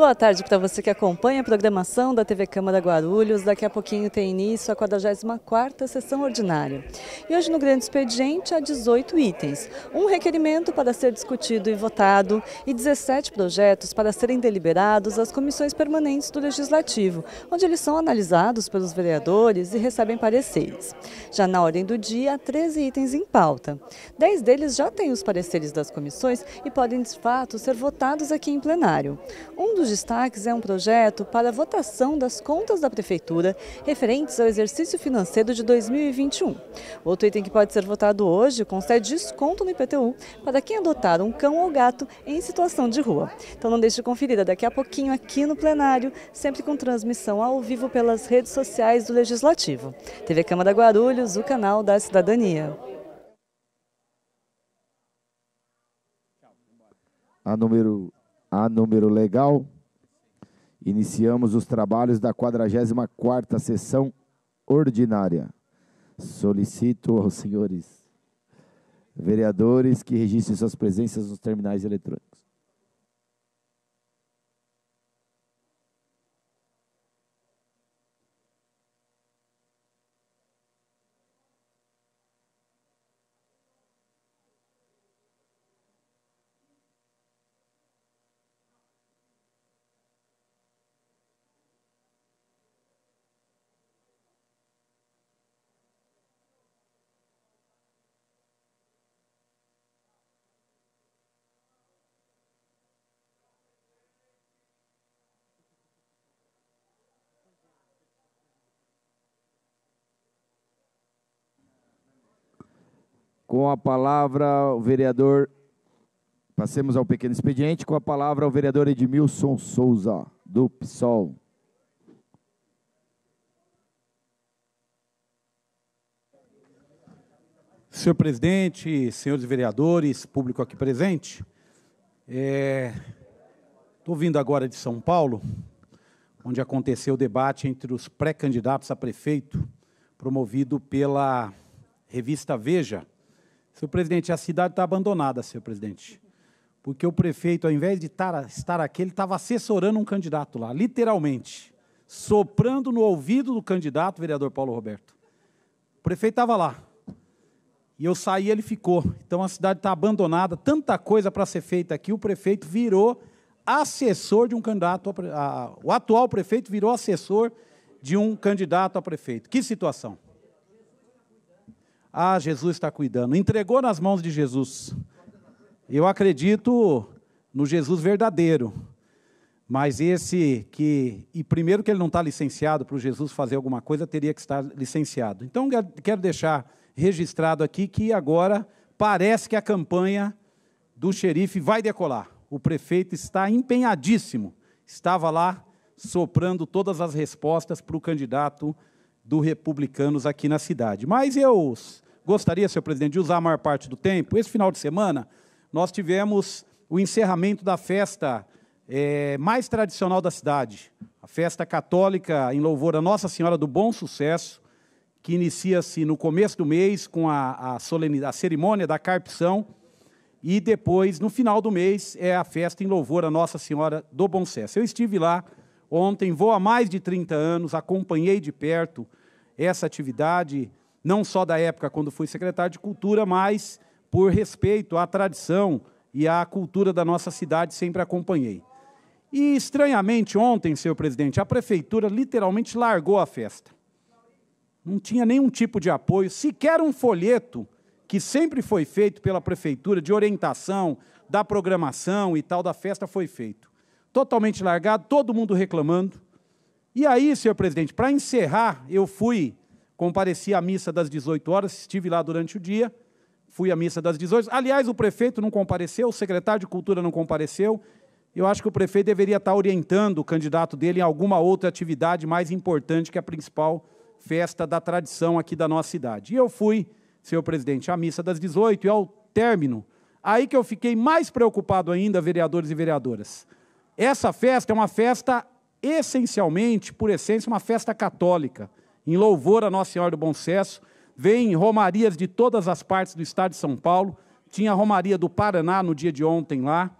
Boa tarde para você que acompanha a programação da TV Câmara Guarulhos. Daqui a pouquinho tem início a 44ª sessão ordinária. E hoje no grande expediente há 18 itens, um requerimento para ser discutido e votado e 17 projetos para serem deliberados às comissões permanentes do Legislativo, onde eles são analisados pelos vereadores e recebem pareceres. Já na ordem do dia, há 13 itens em pauta. 10 deles já têm os pareceres das comissões e podem, de fato, ser votados aqui em plenário. Um dos destaques é um projeto para a votação das contas da Prefeitura referentes ao exercício financeiro de 2021. Outro item que pode ser votado hoje concede desconto no IPTU para quem adotar um cão ou gato em situação de rua. Então não deixe de conferir daqui a pouquinho aqui no plenário, sempre com transmissão ao vivo pelas redes sociais do Legislativo. TV Câmara Guarulhos, o canal da cidadania. A número legal, iniciamos os trabalhos da 44ª sessão ordinária. Solicito aos senhores vereadores que registrem suas presenças nos terminais eletrônicos. Com a palavra, o vereador, passemos ao pequeno expediente, com a palavra o vereador Edmilson Souza, do PSOL. Senhor presidente, senhores vereadores, público aqui presente, estou vindo agora de São Paulo, onde aconteceu o debate entre os pré-candidatos a prefeito, promovido pela revista Veja. Senhor presidente, a cidade está abandonada, senhor presidente, porque o prefeito, ao invés de estar aqui, ele estava assessorando um candidato lá, literalmente, soprando no ouvido do candidato, vereador Paulo Roberto. O prefeito estava lá, e eu saí, ele ficou. Então, a cidade está abandonada, tanta coisa para ser feita aqui, o prefeito virou assessor de um candidato, o atual prefeito virou assessor de um candidato a prefeito. Que situação! Ah, Jesus está cuidando. Entregou nas mãos de Jesus. Eu acredito no Jesus verdadeiro. Mas esse que... E primeiro que ele não está licenciado para o Jesus fazer alguma coisa, teria que estar licenciado. Então, quero deixar registrado aqui que agora parece que a campanha do xerife vai decolar. O prefeito está empenhadíssimo. Estava lá soprando todas as respostas para o candidato do Republicanos aqui na cidade. Mas eu gostaria, senhor presidente, de usar a maior parte do tempo. Esse final de semana, nós tivemos o encerramento da festa mais tradicional da cidade, a festa católica em louvor a Nossa Senhora do Bom Sucesso, que inicia-se no começo do mês com a cerimônia da carpição, e depois, no final do mês, é a festa em louvor a Nossa Senhora do Bom Sucesso. Eu estive lá ontem, vou há mais de 30 anos, acompanhei de perto essa atividade, não só da época quando fui secretário de Cultura, mas por respeito à tradição e à cultura da nossa cidade, sempre acompanhei. E, estranhamente, ontem, senhor presidente, a prefeitura literalmente largou a festa. Não tinha nenhum tipo de apoio, sequer um folheto, que sempre foi feito pela prefeitura, de orientação, da programação e tal, da festa foi feito. Totalmente largado, todo mundo reclamando. E aí, senhor presidente, para encerrar, eu compareci à missa das 18 horas, estive lá durante o dia, fui à missa das 18 horas. Aliás, o prefeito não compareceu, o secretário de Cultura não compareceu. Eu acho que o prefeito deveria estar orientando o candidato dele em alguma outra atividade mais importante que a principal festa da tradição aqui da nossa cidade. E eu fui, senhor presidente, à missa das 18 e ao término, aí que eu fiquei mais preocupado ainda, vereadores e vereadoras. Essa festa é uma festa, essencialmente, por essência, uma festa católica, em louvor a Nossa Senhora do Bom Sucesso. Vem romarias de todas as partes do estado de São Paulo, tinha a romaria do Paraná no dia de ontem lá,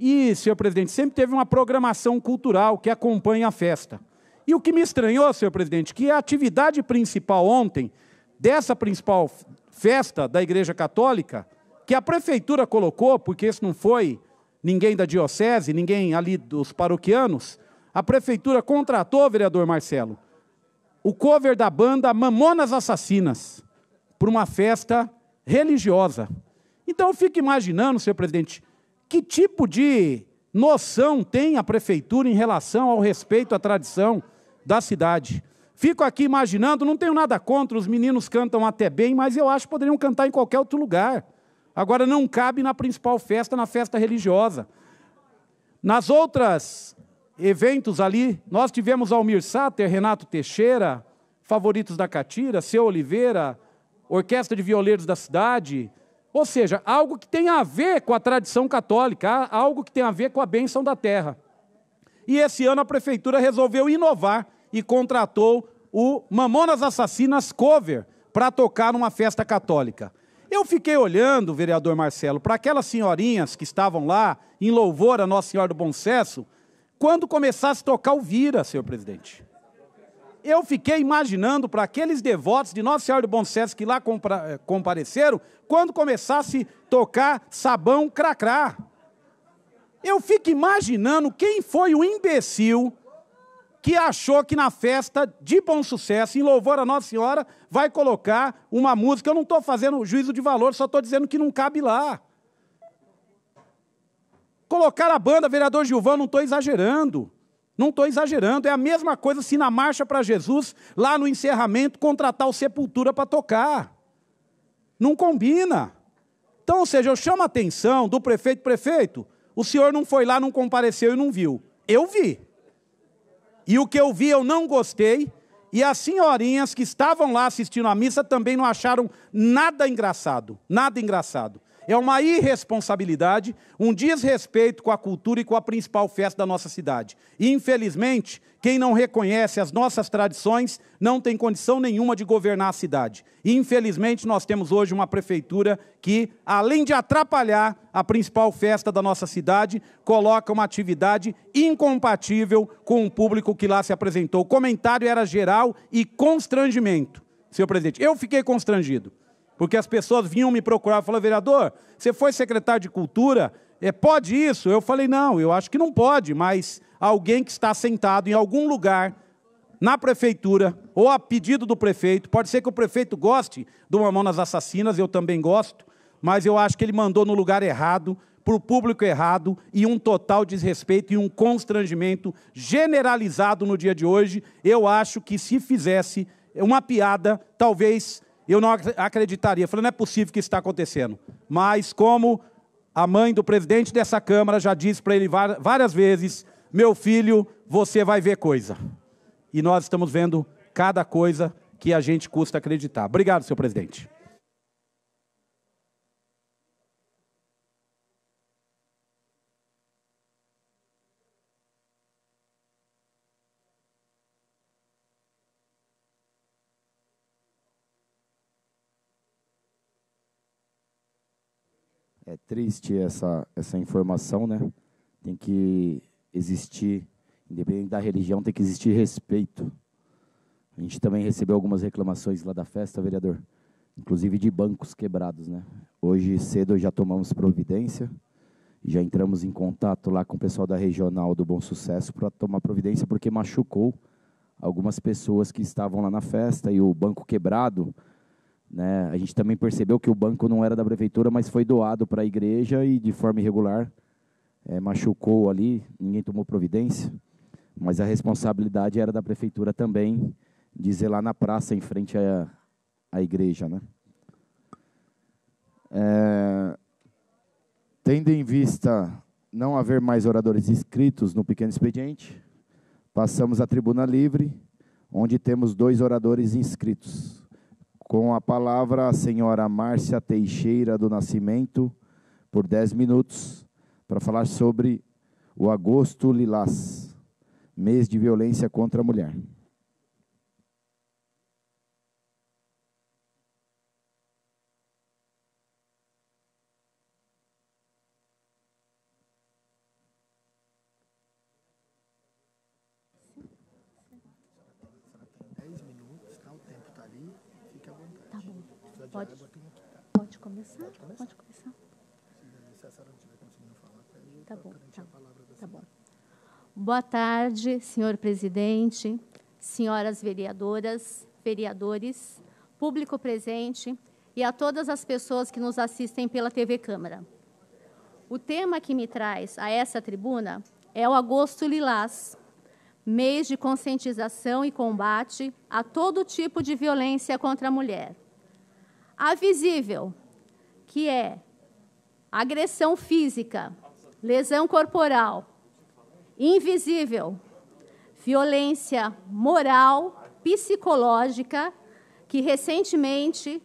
E, senhor presidente, sempre teve uma programação cultural que acompanha a festa. E o que me estranhou, senhor presidente, que a atividade principal ontem, dessa principal festa da Igreja Católica, que a prefeitura colocou, porque esse não foi ninguém da diocese, ninguém ali dos paroquianos, a prefeitura contratou, vereador Marcelo, o cover da banda Mamonas Assassinas, para uma festa religiosa. Então eu fico imaginando, senhor presidente, que tipo de noção tem a prefeitura em relação ao respeito à tradição da cidade. Fico aqui imaginando, não tenho nada contra, os meninos cantam até bem, mas eu acho que poderiam cantar em qualquer outro lugar. Agora não cabe na principal festa, na festa religiosa. Nas outras eventos ali, nós tivemos Almir Sater, Renato Teixeira, Favoritos da Catira, Seu Oliveira, Orquestra de Violeiros da Cidade, ou seja, algo que tem a ver com a tradição católica, algo que tem a ver com a bênção da terra. E esse ano a prefeitura resolveu inovar e contratou o Mamonas Assassinas Cover para tocar numa festa católica. Eu fiquei olhando, vereador Marcelo, para aquelas senhorinhas que estavam lá em louvor a Nossa Senhora do Bom Sucesso, quando começasse a tocar o Vira, senhor presidente. Eu fiquei imaginando para aqueles devotos de Nossa Senhora do Bom Sucesso que lá compareceram, quando começasse a tocar Sabão Cracrá. Eu fico imaginando quem foi o imbecil que achou que na festa de Bom Sucesso, em louvor a Nossa Senhora, vai colocar uma música. Eu não estou fazendo juízo de valor, só estou dizendo que não cabe lá. Colocar a banda, vereador Gilvão, não estou exagerando. Não estou exagerando, é a mesma coisa se na Marcha para Jesus, lá no encerramento, contratar o Sepultura para tocar. Não combina. Então, ou seja, eu chamo a atenção do prefeito, o senhor não foi lá, não compareceu e não viu. Eu vi. E o que eu vi eu não gostei, e as senhorinhas que estavam lá assistindo a missa também não acharam nada engraçado, nada engraçado. É uma irresponsabilidade, um desrespeito com a cultura e com a principal festa da nossa cidade. E, infelizmente, quem não reconhece as nossas tradições não tem condição nenhuma de governar a cidade. E, infelizmente, nós temos hoje uma prefeitura que, além de atrapalhar a principal festa da nossa cidade, coloca uma atividade incompatível com o público que lá se apresentou. O comentário era geral e constrangimento. Senhor presidente, eu fiquei constrangido. Porque as pessoas vinham me procurar e falaram, vereador, você foi secretário de Cultura, pode isso? Eu falei, não, eu acho que não pode, mas alguém que está sentado em algum lugar na prefeitura, ou a pedido do prefeito, pode ser que o prefeito goste do Mamonas Assassinas, eu também gosto, mas eu acho que ele mandou no lugar errado, para o público errado, e um total desrespeito e um constrangimento generalizado no dia de hoje. Eu acho que se fizesse uma piada, talvez eu não acreditaria. Falei, não é possível que isso está acontecendo. Mas como a mãe do presidente dessa Câmara já disse para ele várias vezes, meu filho, você vai ver coisa. E nós estamos vendo cada coisa que a gente custa acreditar. Obrigado, senhor presidente. É triste essa informação, né? Tem que existir, independente da religião, tem que existir respeito. A gente também recebeu algumas reclamações lá da festa, vereador, inclusive de bancos quebrados, né? Hoje cedo já tomamos providência, já entramos em contato lá com o pessoal da Regional do Bom Sucesso para tomar providência, porque machucou algumas pessoas que estavam lá na festa, e o banco quebrado, né, a gente também percebeu que o banco não era da prefeitura, mas foi doado para a igreja e de forma irregular machucou ali, ninguém tomou providência, mas a responsabilidade era da prefeitura também, de zelar na praça em frente à igreja, né? Tendo em vista não haver mais oradores inscritos no pequeno expediente, passamos à tribuna livre, onde temos 2 oradores inscritos. Com a palavra, a senhora Márcia Teixeira do Nascimento, por 10 minutos, para falar sobre o Agosto Lilás, mês de violência contra a mulher. Pode começar? Pode começar. Tá bom, tá bom. Boa tarde, senhor presidente, senhoras vereadoras, vereadores, público presente e a todas as pessoas que nos assistem pela TV Câmara. O tema que me traz a essa tribuna é o Agosto Lilás, mês de conscientização e combate a todo tipo de violência contra a mulher. A visível, que é agressão física, lesão corporal. Invisível, violência moral, psicológica, que recentemente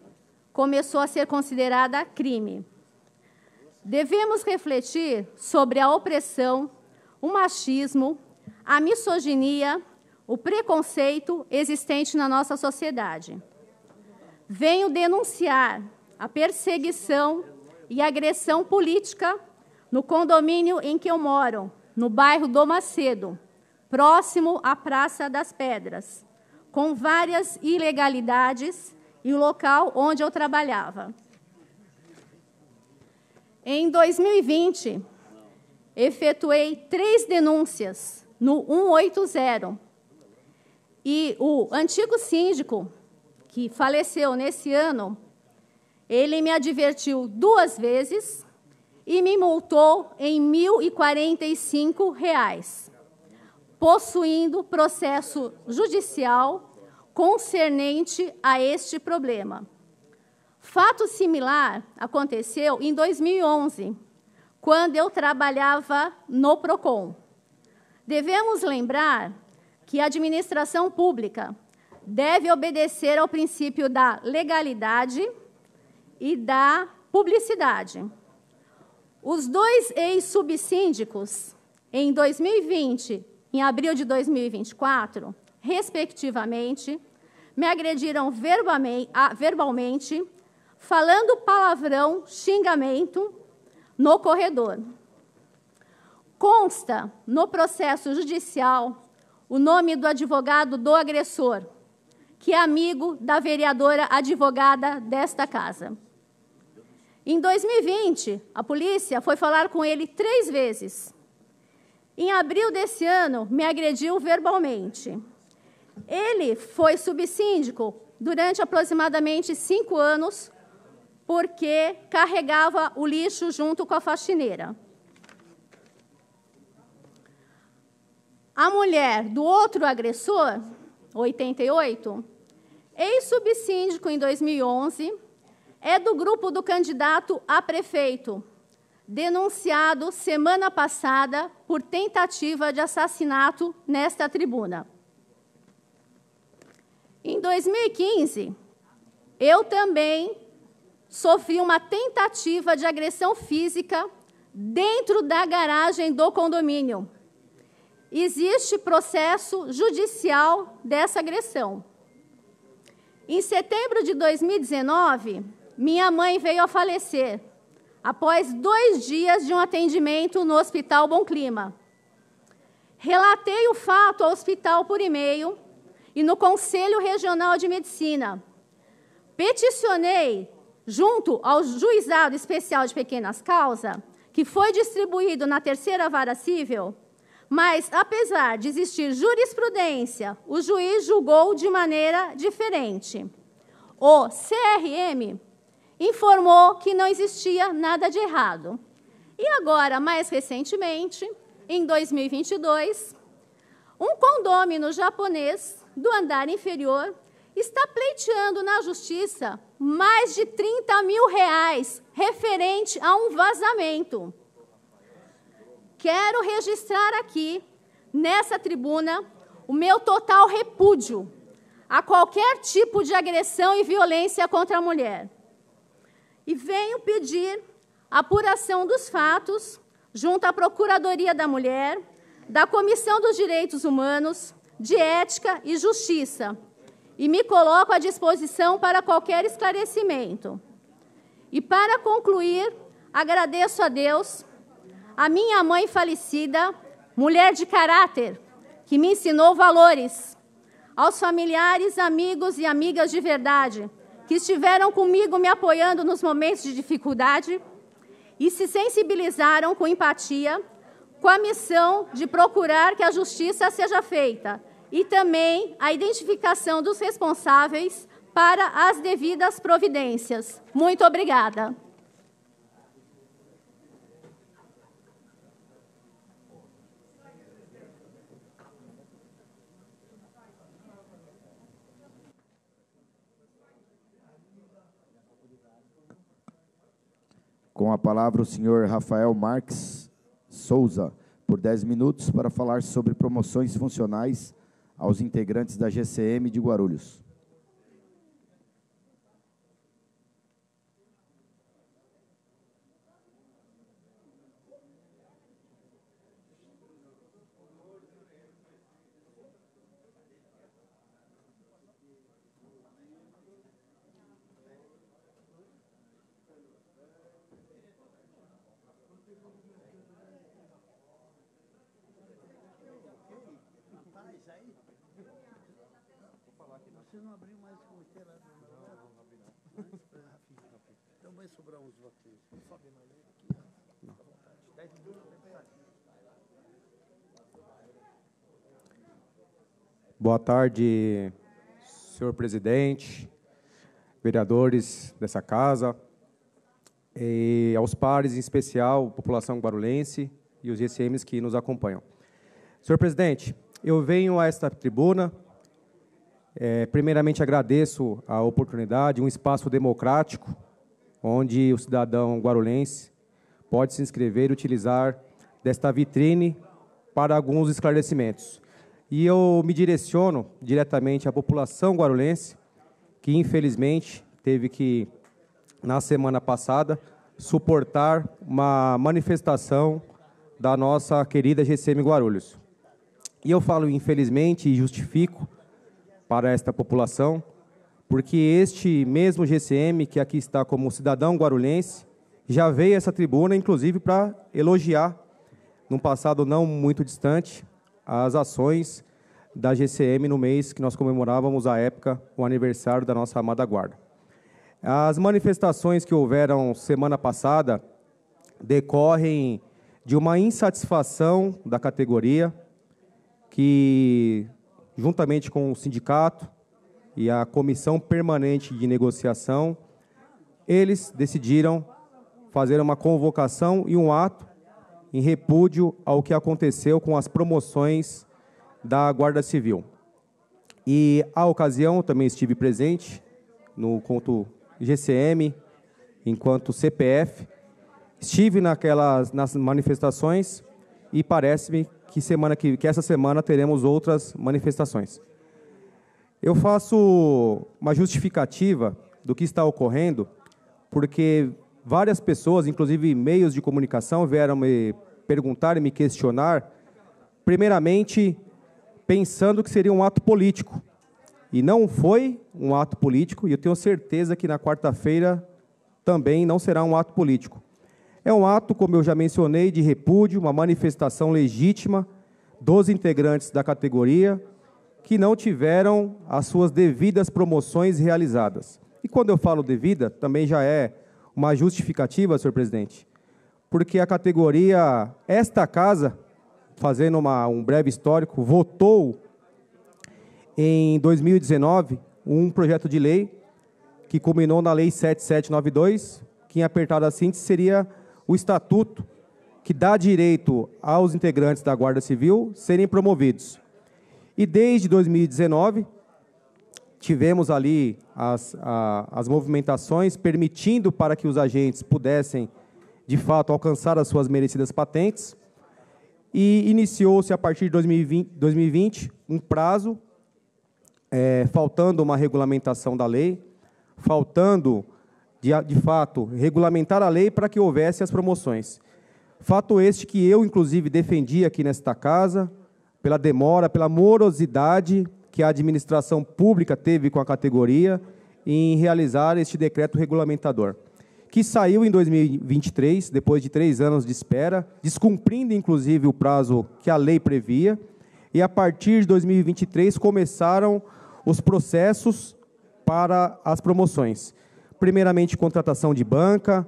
começou a ser considerada crime. Devemos refletir sobre a opressão, o machismo, a misoginia, o preconceito existente na nossa sociedade. Venho denunciar a perseguição e agressão política no condomínio em que eu moro, no bairro do Macedo, próximo à Praça das Pedras, com várias ilegalidades e o local onde eu trabalhava. Em 2020, efetuei 3 denúncias no 180 e o antigo síndico, que faleceu nesse ano, ele me advertiu 2 vezes e me multou em R$ 1.045, possuindo processo judicial concernente a este problema. Fato similar aconteceu em 2011, quando eu trabalhava no PROCON. Devemos lembrar que a administração pública deve obedecer ao princípio da legalidade e da publicidade. Os 2 ex-subsíndicos, em 2020 e em abril de 2024, respectivamente, me agrediram verbalmente, falando palavrão, xingamento, no corredor. Consta no processo judicial o nome do advogado do agressor, que é amigo da vereadora advogada desta casa. Em 2020, a polícia foi falar com ele 3 vezes. Em abril desse ano, me agrediu verbalmente. Ele foi subsíndico durante aproximadamente 5 anos, porque carregava o lixo junto com a faxineira. A mulher do outro agressor, 88, ex-subsíndico em 2011, é do grupo do candidato a prefeito, denunciado semana passada por tentativa de assassinato nesta tribuna. Em 2015, eu também sofri uma tentativa de agressão física dentro da garagem do condomínio. Existe processo judicial dessa agressão. Em setembro de 2019, minha mãe veio a falecer, após 2 dias de um atendimento no Hospital Bom Clima. Relatei o fato ao hospital por e-mail e no Conselho Regional de Medicina. Peticionei, junto ao Juizado Especial de Pequenas Causas, que foi distribuído na 3ª Vara Civil, mas, apesar de existir jurisprudência, o juiz julgou de maneira diferente. O CRM informou que não existia nada de errado. E agora, mais recentemente, em 2022, um condômino japonês do andar inferior está pleiteando na justiça mais de R$30 mil referente a um vazamento. Quero registrar aqui, nessa tribuna, o meu total repúdio a qualquer tipo de agressão e violência contra a mulher. E venho pedir a apuração dos fatos junto à Procuradoria da Mulher, da Comissão dos Direitos Humanos, de Ética e Justiça, e me coloco à disposição para qualquer esclarecimento. E, para concluir, agradeço a Deus, a minha mãe falecida, mulher de caráter, que me ensinou valores, aos familiares, amigos e amigas de verdade, que estiveram comigo me apoiando nos momentos de dificuldade e se sensibilizaram com empatia, com a missão de procurar que a justiça seja feita e também a identificação dos responsáveis para as devidas providências. Muito obrigada. Com a palavra o senhor Rafael Marques Souza, por 10 minutos, para falar sobre promoções funcionais aos integrantes da GCM de Guarulhos. Você não abriu mais com o inteiro? Não, não abri não. Então vai sobrar uns votos. Sobe mais aqui. Não. 10 minutos. Boa tarde, senhor presidente, vereadores dessa casa, e aos pares, em especial, população guarulhense e os GCMs que nos acompanham. Senhor presidente, eu venho a esta tribuna. Primeiramente, agradeço a oportunidade, um espaço democrático, onde o cidadão guarulhense pode se inscrever e utilizar desta vitrine para alguns esclarecimentos. E eu me direciono diretamente à população guarulhense, que infelizmente teve que, na semana passada, suportar uma manifestação da nossa querida GCM Guarulhos. E eu falo infelizmente e justifico para esta população, porque este mesmo GCM, que aqui está como cidadão guarulhense, já veio a essa tribuna, inclusive, para elogiar, num passado não muito distante, as ações da GCM no mês que nós comemorávamos, à época, o aniversário da nossa amada guarda. As manifestações que houveram semana passada decorrem de uma insatisfação da categoria, que, juntamente com o sindicato e a comissão permanente de negociação, eles decidiram fazer uma convocação e um ato em repúdio ao que aconteceu com as promoções da Guarda Civil. E, à ocasião, também estive presente no enquanto GCM, enquanto CPF, estive nas manifestações e parece-me que essa semana teremos outras manifestações. Eu faço uma justificativa do que está ocorrendo, porque várias pessoas, inclusive meios de comunicação, vieram me perguntar e me questionar, primeiramente pensando que seria um ato político. E não foi um ato político, e eu tenho certeza que na quarta-feira também não será um ato político. É um ato, como eu já mencionei, de repúdio, uma manifestação legítima dos integrantes da categoria que não tiveram as suas devidas promoções realizadas. E quando eu falo devida, também já é uma justificativa, senhor presidente, porque a categoria, esta casa, fazendo um breve histórico, votou em 2019 um projeto de lei que culminou na Lei 7792, que em apertada síntese seria o estatuto que dá direito aos integrantes da Guarda Civil serem promovidos. E desde 2019, tivemos ali as movimentações permitindo para que os agentes pudessem, de fato, alcançar as suas merecidas patentes, e iniciou-se, a partir de 2020 um prazo, faltando uma regulamentação da lei, faltando, de fato, regulamentar a lei para que houvesse as promoções. Fato este que eu, inclusive, defendi aqui nesta casa, pela demora, pela morosidade que a administração pública teve com a categoria em realizar este decreto regulamentador, que saiu em 2023, depois de 3 anos de espera, descumprindo, inclusive, o prazo que a lei previa, e a partir de 2023 começaram os processos para as promoções. Primeiramente, contratação de banca,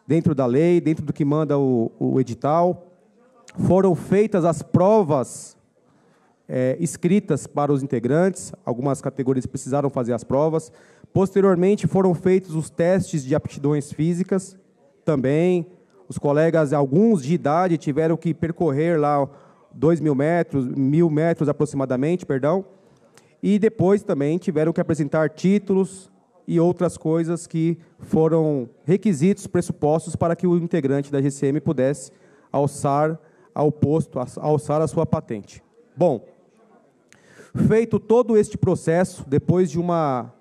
dentro da lei, dentro do que manda o edital. Foram feitas as provas escritas para os integrantes, algumas categorias precisaram fazer as provas. Posteriormente, foram feitos os testes de aptidões físicas também. Os colegas, alguns de idade, tiveram que percorrer lá 2.000 metros, 1.000 metros aproximadamente, perdão. E depois também tiveram que apresentar títulos e outras coisas que foram requisitos, pressupostos para que o integrante da GCM pudesse alçar ao posto, alçar a sua patente. Bom, feito todo este processo, depois de uma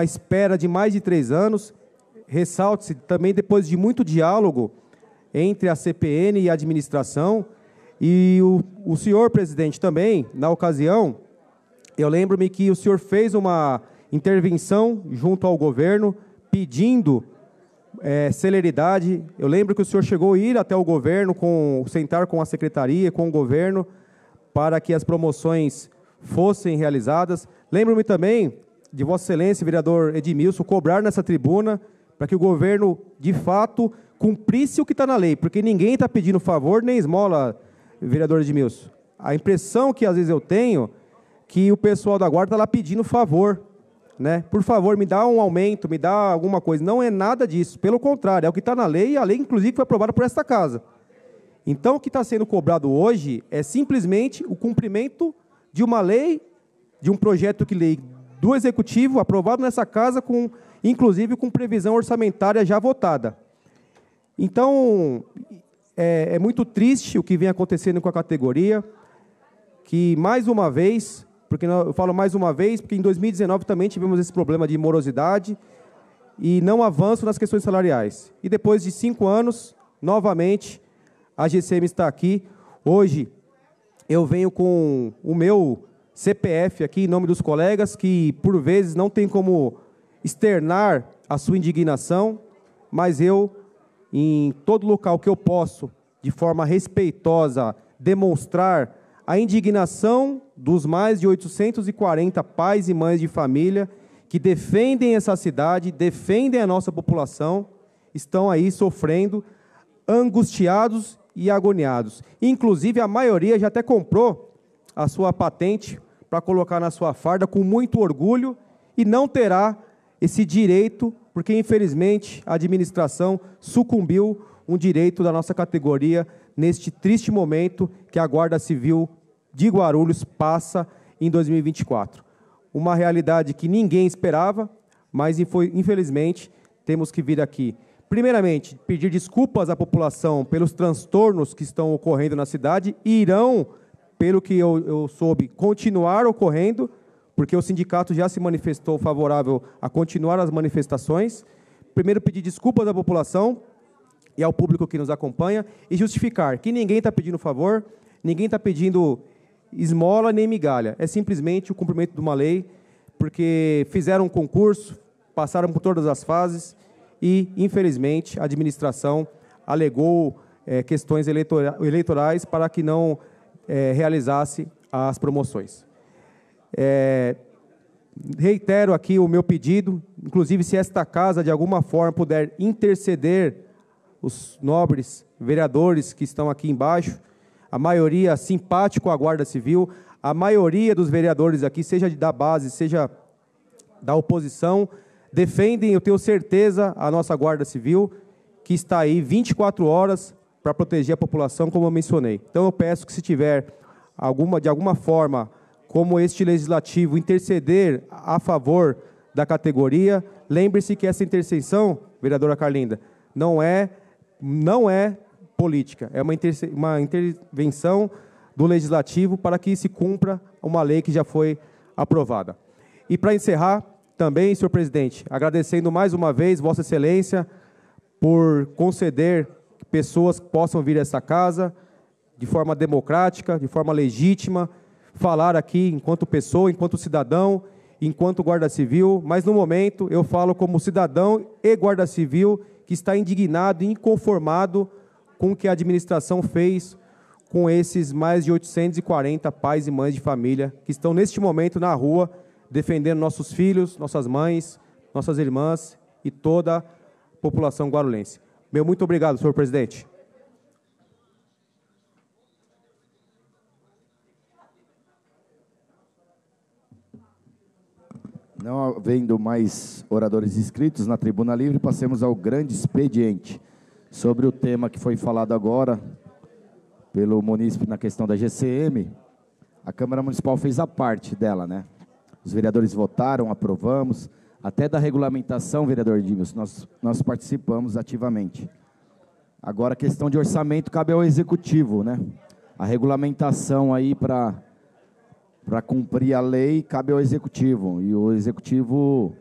espera de mais de 3 anos, ressalte-se também depois de muito diálogo entre a CPN e a administração, e o senhor presidente também, na ocasião, eu lembro-me que o senhor fez uma intervenção junto ao governo, pedindo celeridade. Eu lembro que o senhor chegou a ir até o governo, sentar com a secretaria, com o governo, para que as promoções fossem realizadas. Lembro-me também de Vossa Excelência, vereador Edmilson, cobrar nessa tribuna para que o governo, de fato, cumprisse o que está na lei, porque ninguém está pedindo favor nem esmola, vereador Edmilson. A impressão que às vezes eu tenho que o pessoal da guarda está lá pedindo favor, né? Por favor, me dá um aumento, me dá alguma coisa. Não é nada disso, pelo contrário, é o que está na lei, e a lei, inclusive, foi aprovada por esta casa. Então, o que está sendo cobrado hoje é simplesmente o cumprimento de uma lei, de um projeto de lei do Executivo, aprovado nessa casa, inclusive com previsão orçamentária já votada. Então, é muito triste o que vem acontecendo com a categoria, que, mais uma vez, porque eu falo mais uma vez, porque em 2019 também tivemos esse problema de morosidade e não avanço nas questões salariais. E depois de 5 anos, novamente, a GCM está aqui. Hoje, eu venho com o meu CPF aqui, em nome dos colegas, que, por vezes, não tem como externar a sua indignação, mas eu, em todo local que eu posso, de forma respeitosa, demonstrar a indignação dos mais de 840 pais e mães de família que defendem essa cidade, defendem a nossa população, estão aí sofrendo, angustiados e agoniados. Inclusive, a maioria já até comprou a sua patente para colocar na sua farda com muito orgulho e não terá esse direito, porque, infelizmente, a administração sucumbiu um direito da nossa categoria neste triste momento que a Guarda Civil de Guarulhos passa em 2024. Uma realidade que ninguém esperava, mas, infelizmente, temos que vir aqui. Primeiramente, pedir desculpas à população pelos transtornos que estão ocorrendo na cidade e irão, pelo que eu soube, continuar ocorrendo, porque o sindicato já se manifestou favorável a continuar as manifestações. Primeiro, pedir desculpas à população e ao público que nos acompanha e justificar que ninguém está pedindo favor, ninguém está pedindo esmola nem migalha. É simplesmente o cumprimento de uma lei, porque fizeram um concurso, passaram por todas as fases e, infelizmente, a administração alegou questões eleitorais para que não realizasse as promoções. Reitero aqui o meu pedido, inclusive se esta casa de alguma forma puder interceder os nobres vereadores que estão aqui embaixo, a maioria simpático à Guarda Civil, a maioria dos vereadores aqui, seja da base, seja da oposição, defendem, eu tenho certeza, a nossa Guarda Civil, que está aí 24 horas para proteger a população, como eu mencionei. Então, eu peço que, se tiver de alguma forma, como este legislativo, interceder a favor da categoria, lembre-se que essa intercessão, vereadora Carlinda, não é política, é uma intervenção do legislativo para que se cumpra uma lei que já foi aprovada. E, para encerrar, também, senhor presidente, agradecendo mais uma vez Vossa Excelência por conceder que pessoas possam vir a essa casa de forma democrática, de forma legítima, falar aqui enquanto pessoa, enquanto cidadão, enquanto guarda civil, mas no momento eu falo como cidadão e guarda civil que está indignado e inconformado com o que a administração fez com esses mais de 840 pais e mães de família que estão neste momento na rua defendendo nossos filhos, nossas mães, nossas irmãs e toda a população guarulhense. Meu muito obrigado, senhor presidente. Não havendo mais oradores inscritos na tribuna livre, passemos ao grande expediente. Sobre o tema que foi falado agora pelo munícipe na questão da GCM, a Câmara Municipal fez a parte dela, né? Os vereadores votaram, aprovamos, até da regulamentação, vereador Edmilson, nós participamos ativamente. Agora, a questão de orçamento cabe ao Executivo, né? A regulamentação aí para cumprir a lei cabe ao Executivo. E o Executivo,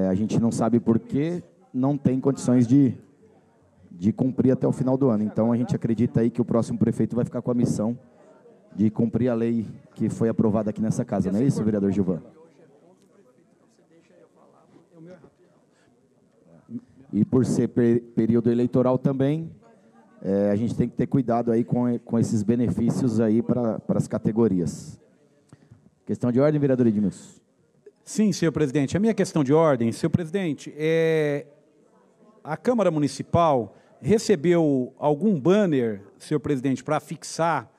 a gente não sabe por que não tem condições de cumprir até o final do ano. Então, a gente acredita aí que o próximo prefeito vai ficar com a missão de cumprir a lei que foi aprovada aqui nessa casa. Não é isso, vereador Gilvan? E por ser período eleitoral também, a gente tem que ter cuidado aí com esses benefícios aí para as categorias. Questão de ordem, vereador Edmilson. Sim, senhor presidente. A minha questão de ordem, senhor presidente, a Câmara Municipal recebeu algum banner, senhor presidente, para fixar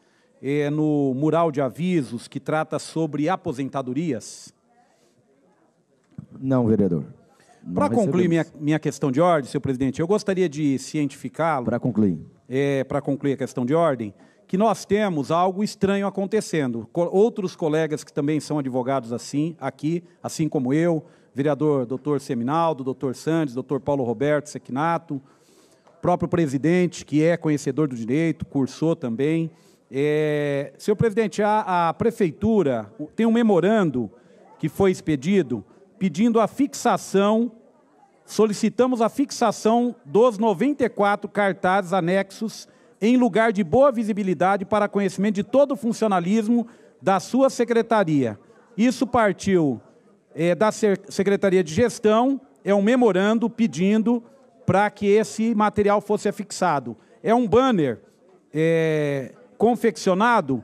no mural de avisos que trata sobre aposentadorias? Não, vereador. Para concluir minha questão de ordem, senhor presidente, eu gostaria de cientificá-lo. Para concluir. Para concluir a questão de ordem, que nós temos algo estranho acontecendo. Outros colegas que também são advogados aqui, assim como eu, vereador doutor Seminaldo, doutor Sandes, doutor Paulo Roberto Sequinato, próprio presidente, que é conhecedor do direito, cursou também. Senhor presidente, a prefeitura tem um memorando que foi expedido pedindo a fixação, solicitamos a fixação dos 94 cartazes anexos em lugar de boa visibilidade para conhecimento de todo o funcionalismo da sua secretaria. Isso partiu da Secretaria de Gestão, é um memorando pedindo para que esse material fosse afixado. É um banner confeccionado,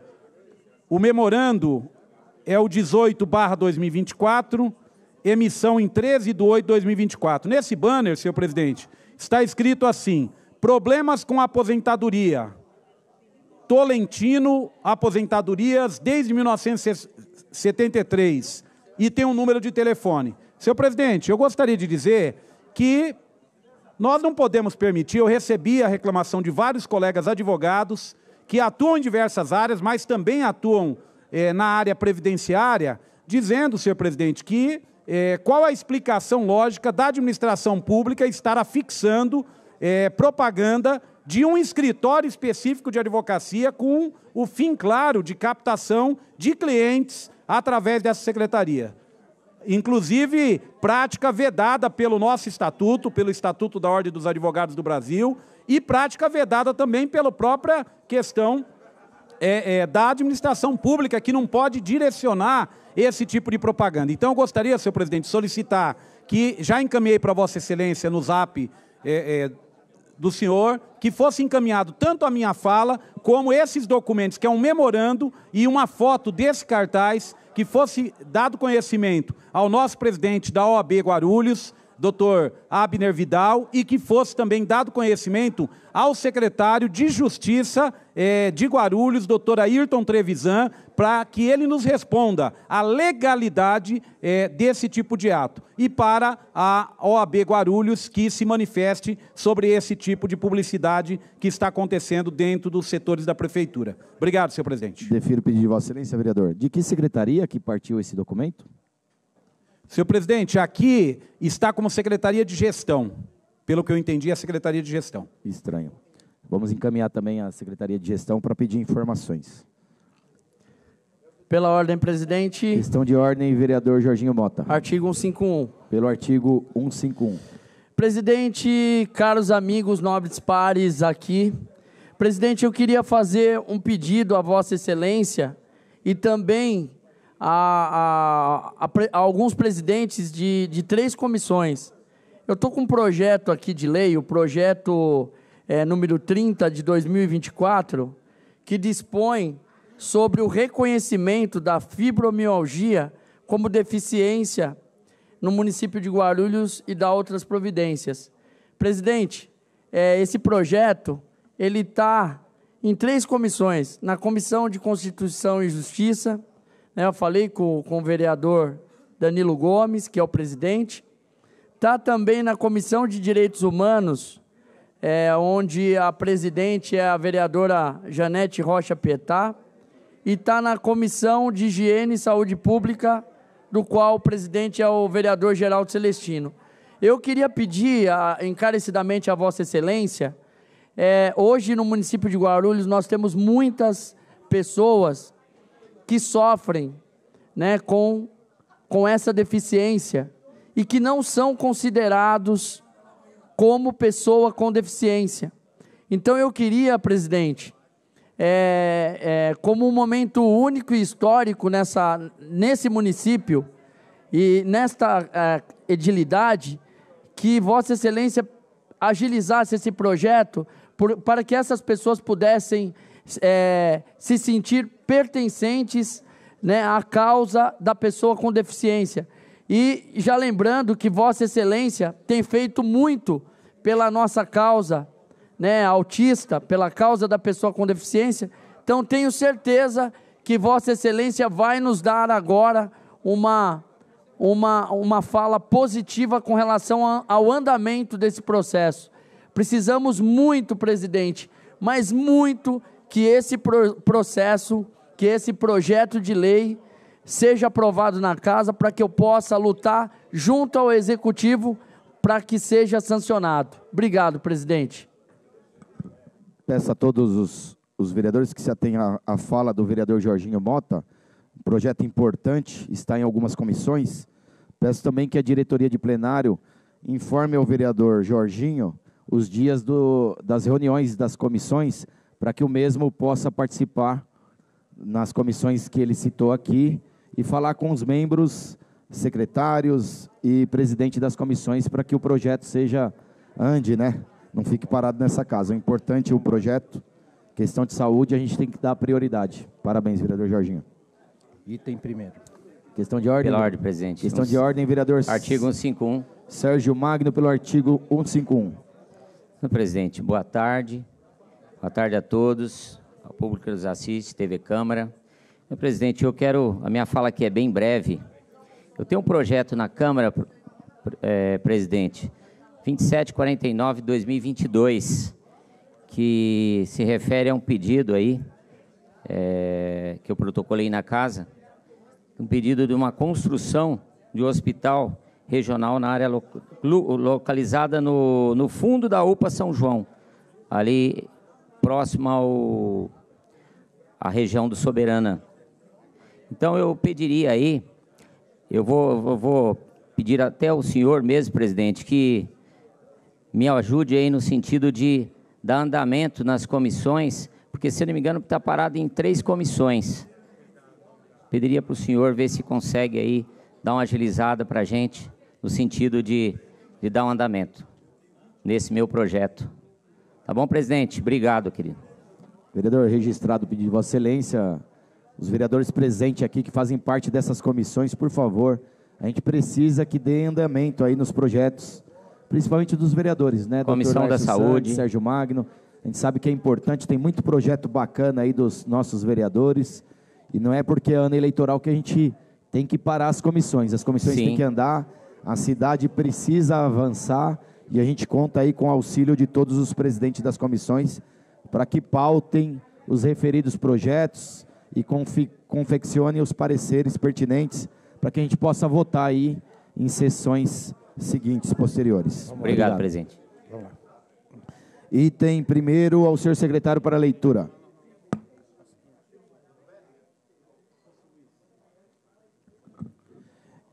o memorando é o 18/2024, emissão em 13/8/2024. Nesse banner, senhor presidente, está escrito assim: problemas com aposentadoria. Tolentino, aposentadorias desde 1973. E tem um número de telefone. Senhor presidente, eu gostaria de dizer que nós não podemos permitir, eu recebi a reclamação de vários colegas advogados que atuam em diversas áreas, mas também atuam na área previdenciária, dizendo, senhor presidente, que qual a explicação lógica da administração pública estar afixando propaganda de um escritório específico de advocacia com o fim claro de captação de clientes através dessa secretaria. Inclusive, prática vedada pelo nosso estatuto, pelo Estatuto da Ordem dos Advogados do Brasil, e prática vedada também pela própria questão da administração pública, que não pode direcionar esse tipo de propaganda. Então, eu gostaria, senhor presidente, de solicitar que já encaminhei para Vossa Excelência no zap do senhor, que fosse encaminhado tanto a minha fala, como esses documentos, que é um memorando e uma foto desse cartaz, que fosse dado conhecimento ao nosso presidente da OAB Guarulhos, doutor Abner Vidal, e que fosse também dado conhecimento ao secretário de Justiça de Guarulhos, doutor Ayrton Trevisan, para que ele nos responda a legalidade desse tipo de ato. E para a OAB Guarulhos que se manifeste sobre esse tipo de publicidade que está acontecendo dentro dos setores da Prefeitura. Obrigado, senhor presidente. Defiro o pedido de Vossa Excelência, vereador. De que secretaria que partiu esse documento? Senhor presidente, aqui está como Secretaria de Gestão. Pelo que eu entendi, é a Secretaria de Gestão. Estranho. Vamos encaminhar também a Secretaria de Gestão para pedir informações. Pela ordem, presidente. Questão de ordem, vereador Jorginho Mota. Artigo 151. Pelo artigo 151. Presidente, caros amigos, nobres pares aqui. Presidente, eu queria fazer um pedido a Vossa Excelência e também a alguns presidentes de 3 comissões. Eu estou com um projeto aqui de lei, o projeto número 30 de 2024, que dispõe sobre o reconhecimento da fibromialgia como deficiência no município de Guarulhos e dar outras providências. Presidente, esse projeto ele está em 3 comissões. Na Comissão de Constituição e Justiça, né, eu falei com o vereador Danilo Gomes, que é o presidente. Está também na Comissão de Direitos Humanos, onde a presidente é a vereadora Janete Rocha Pietá, e está na Comissão de Higiene e Saúde Pública, do qual o presidente é o vereador Geraldo Celestino. Eu queria pedir encarecidamente a Vossa Excelência, hoje no município de Guarulhos nós temos muitas pessoas que sofrem, né, com essa deficiência e que não são considerados como pessoa com deficiência. Então eu queria, presidente, como um momento único e histórico nesse município e nesta edilidade, que Vossa Excelência agilizasse esse projeto para que essas pessoas pudessem se sentir pertencentes, né, à causa da pessoa com deficiência. E já lembrando que Vossa Excelência tem feito muito pela nossa causa, né, autista, pela causa da pessoa com deficiência, então tenho certeza que Vossa Excelência vai nos dar agora uma fala positiva com relação ao andamento desse processo. Precisamos muito, presidente, mas muito que esse processo, que esse projeto de lei seja aprovado na casa para que eu possa lutar junto ao Executivo para que seja sancionado. Obrigado, presidente. Peço a todos os vereadores que se atenham à fala do vereador Jorginho Mota. Um projeto importante, está em algumas comissões. Peço também que a diretoria de plenário informe ao vereador Jorginho os dias das reuniões das comissões, para que o mesmo possa participar nas comissões que ele citou aqui e falar com os membros, secretários e presidente das comissões, para que o projeto ande, né? Não fique parado nessa casa. O importante é o projeto, questão de saúde, a gente tem que dar prioridade. Parabéns, vereador Jorginho. Item primeiro. Questão de ordem. Pela ordem, presidente. Questão de ordem, vereador. Artigo 151. Sérgio Magno, pelo artigo 151. Senhor presidente, boa tarde. Boa tarde a todos, ao público que nos assiste, TV Câmara. Senhor presidente, a minha fala aqui é bem breve. Eu tenho um projeto na Câmara, presidente, 2749/2022, que se refere a um pedido aí, que eu protocolei na casa, um pedido de uma construção de um hospital regional na área localizada no fundo da UPA São João, ali próximo à região do Soberana. Então eu pediria aí, eu vou pedir até ao senhor mesmo, presidente, que me ajude aí no sentido de dar andamento nas comissões, porque, se não me engano, está parado em 3 comissões. Pediria para o senhor ver se consegue aí dar uma agilizada para a gente, no sentido de dar um andamento nesse meu projeto. Tá bom, presidente? Obrigado, querido. Vereador, registrado o pedido de Vossa Excelência, os vereadores presentes aqui que fazem parte dessas comissões, por favor, a gente precisa que dê andamento aí nos projetos, principalmente dos vereadores, né? Comissão da Saúde. Sérgio Magno, a gente sabe que é importante, tem muito projeto bacana aí dos nossos vereadores, e não é porque é ano eleitoral que a gente tem que parar as comissões Sim. têm que andar, a cidade precisa avançar, e a gente conta aí com o auxílio de todos os presidentes das comissões, para que pautem os referidos projetos e confeccionem os pareceres pertinentes, para que a gente possa votar aí em sessões seguintes, posteriores. Obrigado, presidente. Vamos lá. Item primeiro, ao senhor secretário para leitura.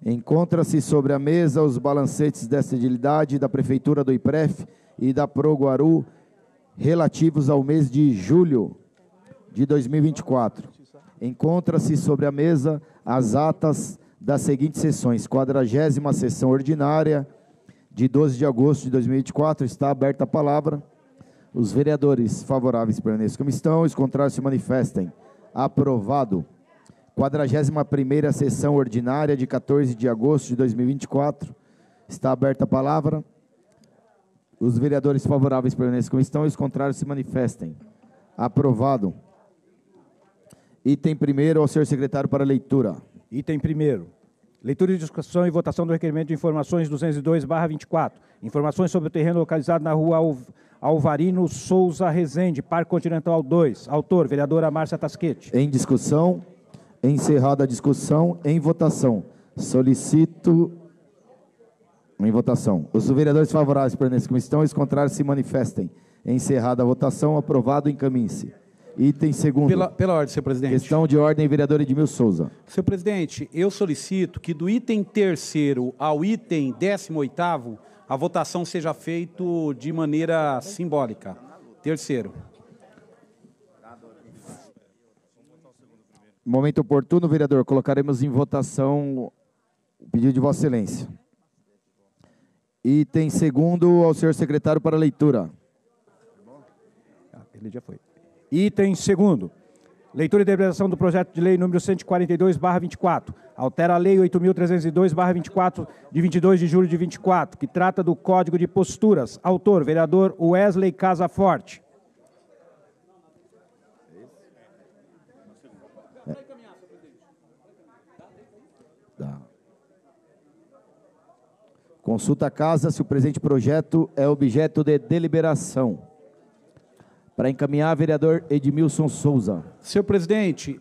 Encontra-se sobre a mesa os balancetes desta edilidade da Prefeitura do IPREF e da Proguaru, relativos ao mês de julho de 2024. Encontra-se sobre a mesa as atas das seguintes sessões. 40ª sessão ordinária de 12 de agosto de 2024. Está aberta a palavra. Os vereadores favoráveis permaneçam como estão, os contrários se manifestem. Aprovado. 41ª sessão ordinária de 14 de agosto de 2024. Está aberta a palavra. Os vereadores favoráveis permaneçam como estão e os contrários se manifestem. Aprovado. Item 1º ao senhor secretário para leitura. Item 1º. Leitura, discussão e votação do requerimento de informações 202/24. Informações sobre o terreno localizado na rua Alvarino Souza Rezende, Parque Continental 2. Autor, vereadora Márcia Tasquete. Em discussão. Encerrada a discussão. Em votação. Solicito... Em votação. Os vereadores favoráveis permaneçam como estão e os contrários se manifestem. Encerrada a votação. Aprovado. Encaminhe-se. Item 2º. Pela ordem, senhor presidente. Questão de ordem, vereador Edmilson Souza. Senhor presidente, eu solicito que do item 3º ao item 18º, a votação seja feita de maneira simbólica. 3º. Momento oportuno, vereador. Colocaremos em votação o pedido de Vossa Excelência. Item 2º ao senhor secretário para leitura. Ele já foi. Item 2º. Leitura e deliberação do projeto de lei número 142/24. Altera a lei 8.302/24, de 22 de julho de 24, que trata do Código de Posturas. Autor, vereador Wesley Casaforte. Consulta a casa se o presente projeto é objeto de deliberação. Para encaminhar, vereador Edmilson Souza. Senhor presidente,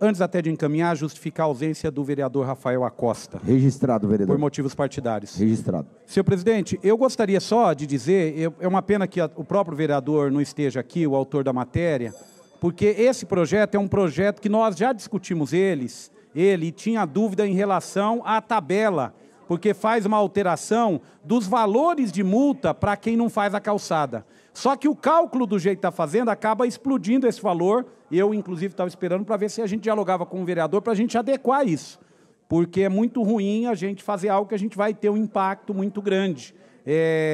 antes até de encaminhar, justificar a ausência do vereador Rafael Acosta. Registrado, vereador. Por motivos partidários. Registrado. Senhor presidente, eu gostaria só de dizer, é uma pena que o próprio vereador não esteja aqui, o autor da matéria, porque esse projeto é um projeto que nós já discutimos ele tinha dúvida em relação à tabela, porque faz uma alteração dos valores de multa para quem não faz a calçada. Só que o cálculo do jeito que está fazendo acaba explodindo esse valor. Eu, inclusive, estava esperando para ver se a gente dialogava com o vereador para a gente adequar isso. Porque é muito ruim a gente fazer algo que a gente vai ter um impacto muito grande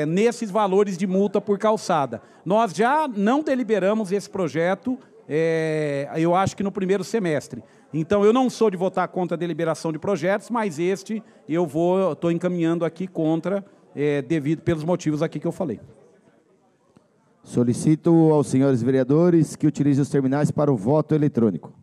nesses valores de multa por calçada. Nós já não deliberamos esse projeto, eu acho que no primeiro semestre. Então, eu não sou de votar contra a deliberação de projetos, mas este eu estou encaminhando aqui contra, devido pelos motivos aqui que eu falei. Solicito aos senhores vereadores que utilizem os terminais para o voto eletrônico.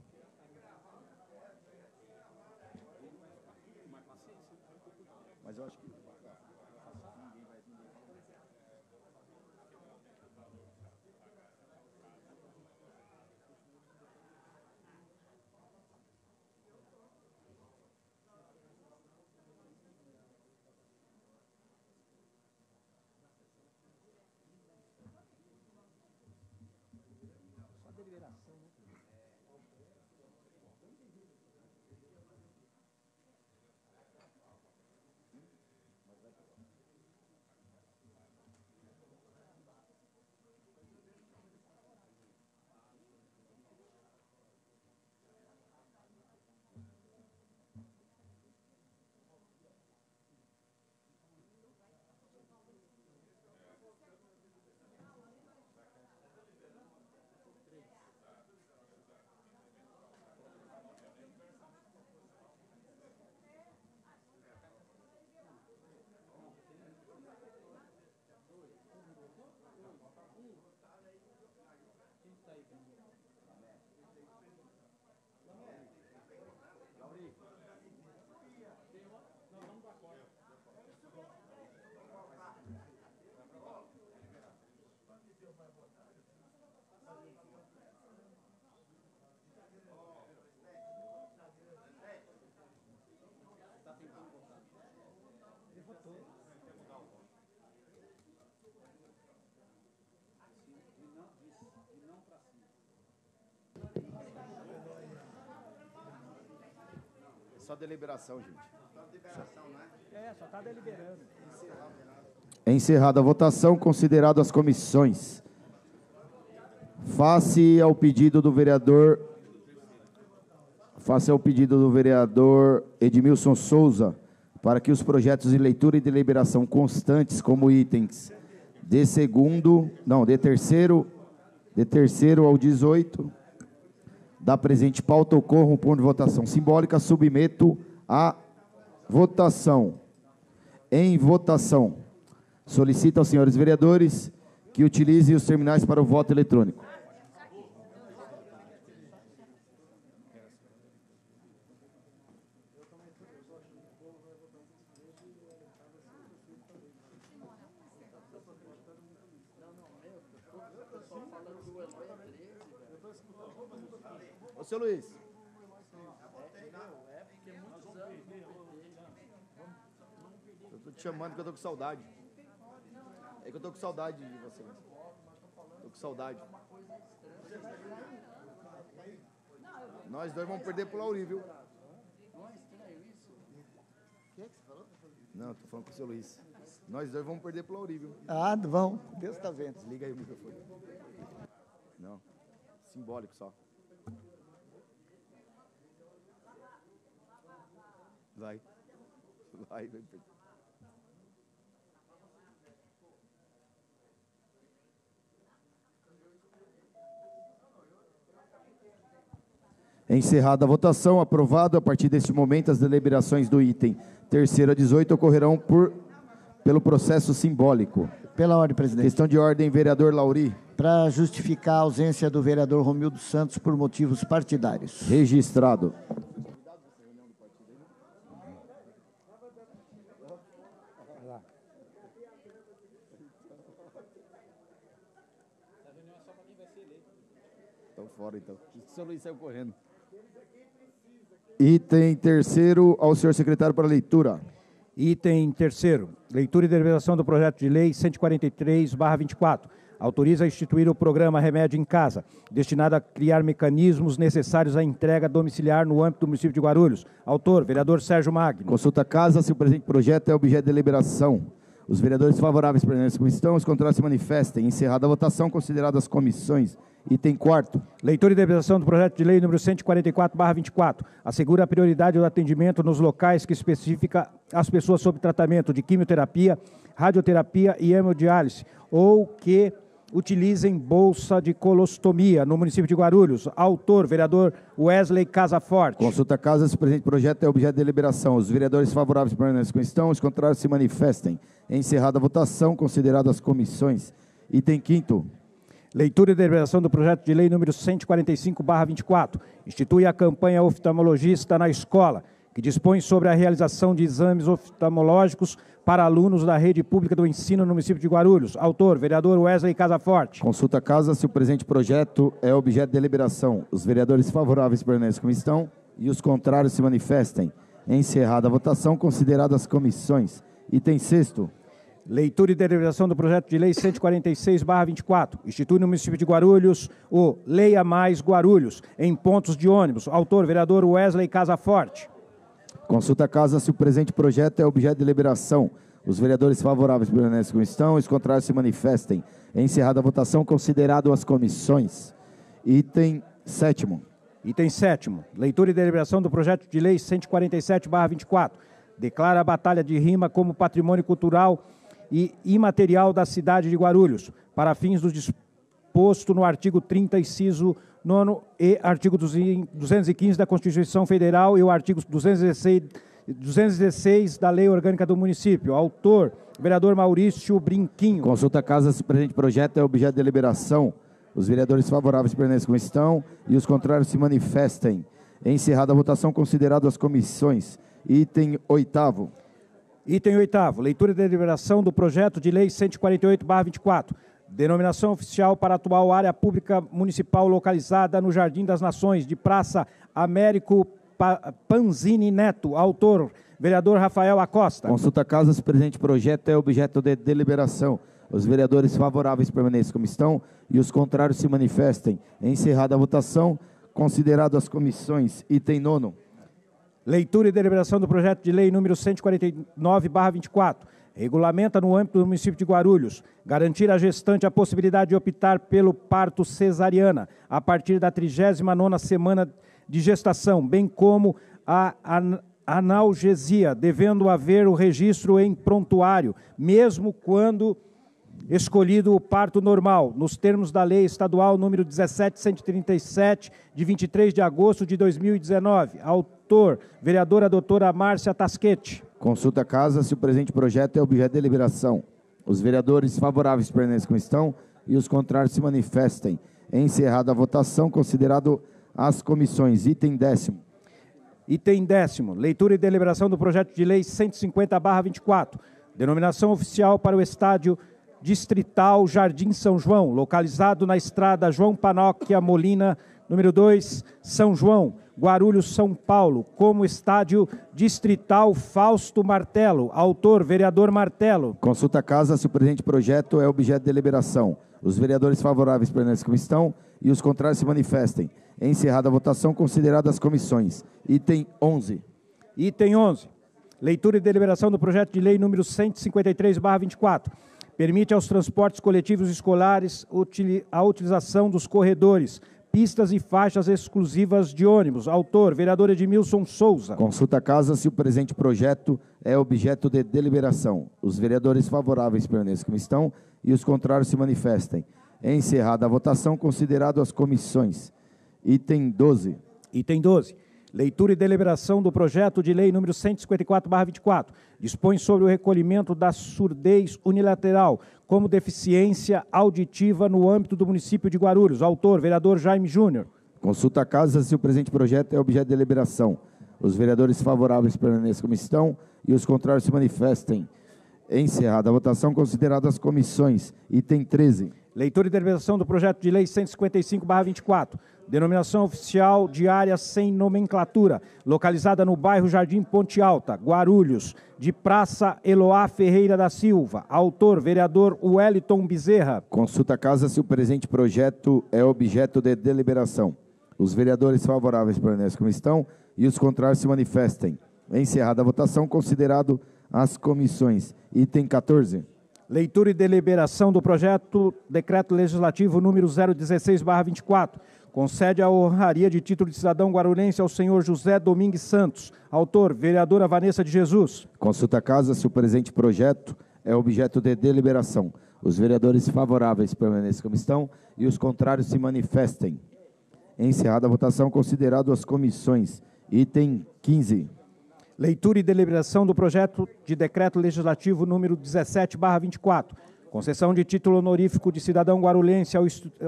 Só deliberação, gente. Só deliberação, né? Só está deliberando. Encerrada a votação, considerado as comissões. Face ao pedido do vereador Edmilson Souza, para que os projetos de leitura e deliberação constantes, como itens de terceiro ao 18, da presente pauta ocorra um ponto de votação simbólica, submeto à votação. Em votação, solicito aos senhores vereadores que utilizem os terminais para o voto eletrônico. Ô, seu Luiz. Eu tô te chamando que eu tô com saudade. É que eu tô com saudade de você. Tô com saudade. Nós dois vamos perder pro Lauri, viu? Não, tô falando com o seu Luiz. Nós dois vamos perder pro Lauri, viu? Ah, vão. Deus tá vendo. Desliga aí o microfone. Não. Simbólico só. Vai. Vai. Encerrada a votação, aprovado. A partir deste momento, as deliberações do item 3º a 18 ocorrerão pelo processo simbólico. Pela ordem, presidente. Questão de ordem, vereador Lauri. Para justificar a ausência do vereador Romildo Santos por motivos partidários. Registrado. Estão fora, então. O seu Luiz saiu correndo. Item 3º ao senhor secretário para leitura. Item 3º, leitura e deliberação do projeto de lei 143/24. Autoriza a instituir o programa Remédio em Casa, destinado a criar mecanismos necessários à entrega domiciliar no âmbito do município de Guarulhos. Autor, vereador Sérgio Magno. Consulta a casa se o presente projeto é objeto de deliberação. Os vereadores favoráveis permanecem como estão, os contrários se manifestem. Encerrada a votação, consideradas as comissões. Item 4º. Leitura e deliberação do projeto de lei número 144/24. Assegura a prioridade do atendimento nos locais que especifica as pessoas sob tratamento de quimioterapia, radioterapia e hemodiálise, ou que utilizem bolsa de colostomia no município de Guarulhos. Autor, vereador Wesley Casaforte. Consulta a casa se o presente projeto é objeto de deliberação. Os vereadores favoráveis permanecem como estão, os contrários se manifestem. Encerrada a votação, consideradas as comissões. Item 5º. Leitura e deliberação do projeto de lei número 145/24. Institui a campanha oftalmologista na escola, que dispõe sobre a realização de exames oftalmológicos para alunos da rede pública do ensino no município de Guarulhos. Autor, vereador Wesley Casaforte. Consulta a casa se o presente projeto é objeto de deliberação. Os vereadores favoráveis permanecem como estão e os contrários se manifestem. Encerrada a votação, consideradas as comissões. Item 6º. Leitura e deliberação do projeto de lei 146/24. Institui no município de Guarulhos o Leia Mais Guarulhos, em pontos de ônibus. Autor, vereador Wesley Casaforte. Consulta a casa se o presente projeto é objeto de deliberação. Os vereadores favoráveis permanecem como estão, os contrários se manifestem. Encerrada a votação, considerado as comissões. Item 7º. Item 7º. Leitura e deliberação do projeto de lei 147/24. Declara a Batalha de Rima como patrimônio cultural e imaterial da cidade de Guarulhos, para fins do disposto no artigo 30, inciso 9 e artigo 215 da Constituição Federal e o artigo 216 da Lei Orgânica do Município. Autor, vereador Maurício Brinquinho. Consulta a casa se o presente projeto é objeto de deliberação. Os vereadores favoráveis permanecem como estão e os contrários se manifestem. Encerrada a votação, considerado as comissões. Item 8º. Item 8º, leitura e deliberação do projeto de lei 148/24. Denominação oficial para a atual área pública municipal localizada no Jardim das Nações, de Praça Américo Panzini Neto. Autor, vereador Rafael Acosta. Consulta a casa se o presente projeto é objeto de deliberação. Os vereadores favoráveis permanecem como estão e os contrários se manifestem. Encerrada a votação, considerado as comissões. Item 9º. Leitura e deliberação do projeto de lei número 149/24. Regulamenta no âmbito do município de Guarulhos garantir à gestante a possibilidade de optar pelo parto cesariana a partir da 39ª semana de gestação, bem como a analgesia, devendo haver o registro em prontuário, mesmo quando escolhido o parto normal, nos termos da Lei Estadual número 17.137, de 23 de agosto de 2019. Autor, vereadora doutora Márcia Tasquete. Consulta a casa se o presente projeto é objeto de deliberação. Os vereadores favoráveis permaneçam como estão e os contrários se manifestem. Encerrada a votação, considerado as comissões. Item 10º. Item 10º, leitura e deliberação do projeto de lei 150/24, denominação oficial para o estádio distrital Jardim São João, localizado na estrada João Panóquia Molina, número 2, São João, Guarulhos, São Paulo, como estádio distrital Fausto Martelo. Autor, vereador Martelo. Consulta a casa se o presente projeto é objeto de deliberação. Os vereadores favoráveis permanecem como estão e os contrários se manifestem. Encerrada a votação, consideradas as comissões. Item 11. Item 11. Leitura e deliberação do projeto de lei número 153/24. Permite aos transportes coletivos escolares a utilização dos corredores, pistas e faixas exclusivas de ônibus. Autor, vereador Edmilson Souza. Consulta a casa se o presente projeto é objeto de deliberação. Os vereadores favoráveis permanecem como estão e os contrários se manifestem. Encerrada a votação, considerado as comissões. Item 12. Item 12. Leitura e deliberação do projeto de lei número 154/24. Dispõe sobre o recolhimento da surdez unilateral como deficiência auditiva no âmbito do município de Guarulhos. Autor, vereador Jaime Júnior. Consulta a casa se o presente projeto é objeto de deliberação. Os vereadores favoráveis permaneçam como estão e os contrários se manifestem. Encerrada a votação, consideradas as comissões. Item 13. Leitura e deliberação do projeto de lei 155/24. Denominação oficial de área sem nomenclatura, localizada no bairro Jardim Ponte Alta, Guarulhos, de Praça Eloá Ferreira da Silva. Autor, vereador Wellington Bezerra. Consulta a casa se o presente projeto é objeto de deliberação. Os vereadores favoráveis permanecem como estão e os contrários se manifestem. Encerrada a votação, considerado as comissões. Item 14. Leitura e deliberação do projeto Decreto Legislativo número 016/24. Concede a honraria de título de cidadão guarulhense ao senhor José Domingues Santos. Autor, vereadora Vanessa de Jesus. Consulta a casa se o presente projeto é objeto de deliberação. Os vereadores favoráveis permaneçam como estão e os contrários se manifestem. Encerrada a votação, considerado as comissões. Item 15. Leitura e deliberação do projeto de decreto legislativo número 17/24. Concessão de título honorífico de cidadão guarulhense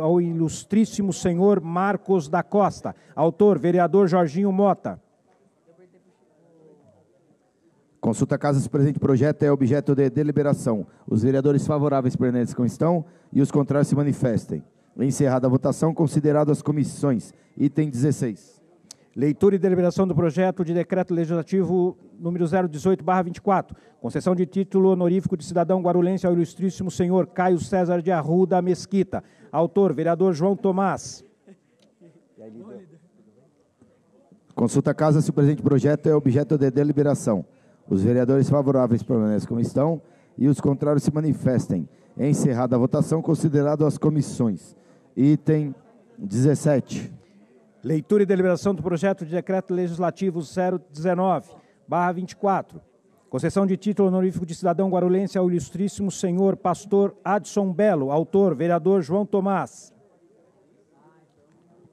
ao ilustríssimo senhor Marcos da Costa. Autor, vereador Jorginho Mota. Consulta a casa se o presente projeto é objeto de deliberação. Os vereadores favoráveis permanecem como estão e os contrários se manifestem. Encerrada a votação, considerado as comissões. Item 16. Leitura e deliberação do projeto de decreto legislativo número 018/24. Concessão de título honorífico de cidadão guarulhense ao ilustríssimo senhor Caio César de Arruda Mesquita. Autor, vereador João Tomás. Consulta a casa se o presente projeto é objeto de deliberação. Os vereadores favoráveis permanecem como estão e os contrários se manifestem. Encerrada a votação, considerado as comissões. Item 17. Leitura e deliberação do projeto de decreto legislativo 019/24. Concessão de título honorífico de cidadão guarulhense ao ilustríssimo senhor pastor Adson Belo. Autor, vereador João Tomás.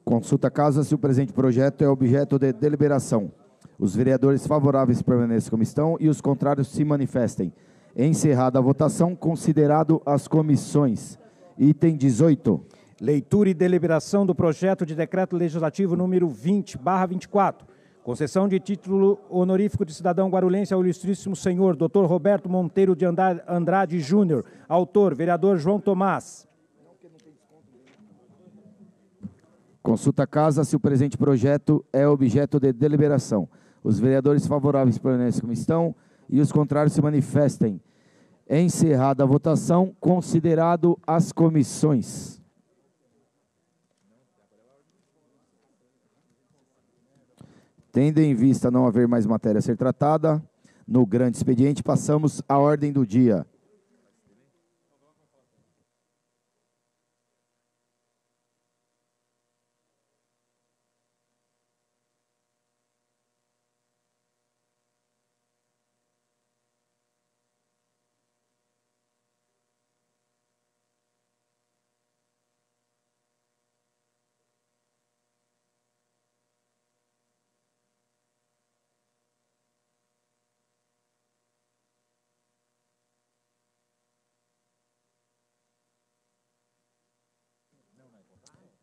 Consulta a casa se o presente projeto é objeto de deliberação. Os vereadores favoráveis permanecem como estão e os contrários se manifestem. Encerrada a votação, considerado as comissões. Item 18. Leitura e deliberação do projeto de decreto legislativo número 20/24. Concessão de título honorífico de cidadão guarulhense ao ilustríssimo senhor Dr. Roberto Monteiro de Andrade Júnior. Autor, vereador João Tomás. Consulta a casa se o presente projeto é objeto de deliberação. Os vereadores favoráveis permanecem como estão e os contrários se manifestem. Encerrada a votação, considerado as comissões. Tendo em vista não haver mais matéria a ser tratada, no grande expediente passamos à ordem do dia.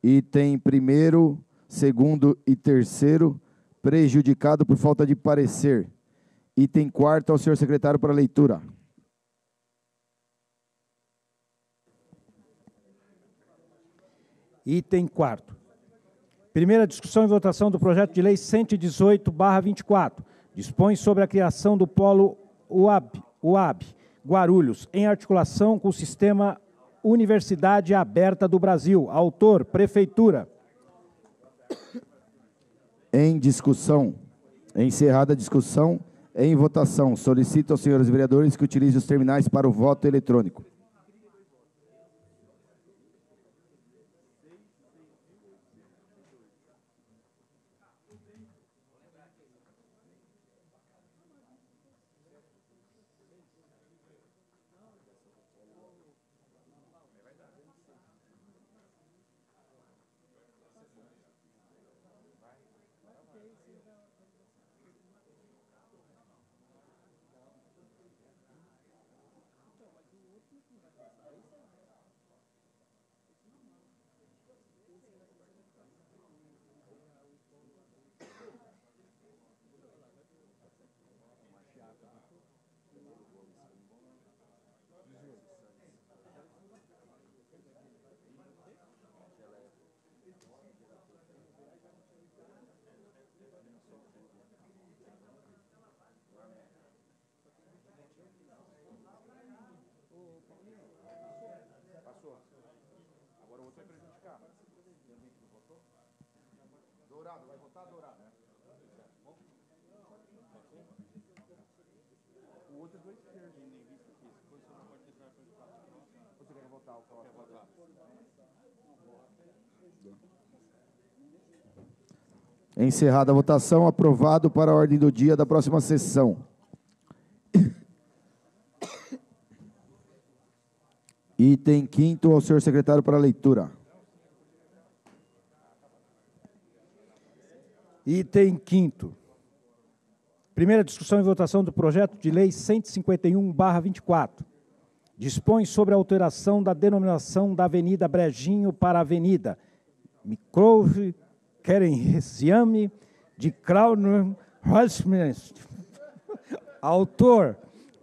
Item primeiro, segundo e terceiro, prejudicado por falta de parecer. Item quarto, ao senhor secretário para leitura. Item quarto. Primeira discussão e votação do projeto de lei 118/24. Dispõe sobre a criação do polo UAB Guarulhos, em articulação com o Sistema Universidade Aberta do Brasil. Autor, Prefeitura. Em discussão. Encerrada a discussão, em votação. Solicito aos senhores vereadores que utilizem os terminais para o voto eletrônico. Dourado, vai votar Dourado. O outro é do esquerdo. Você quer votar o próximo? Encerrada a votação, aprovado para a ordem do dia da próxima sessão. Item quinto, ao senhor secretário para leitura. Item quinto. Primeira discussão e votação do projeto de lei 151/24. Dispõe sobre a alteração da denominação da Avenida Brejinho para a Avenida Mikrov Kerensiame de Krauner. Autor,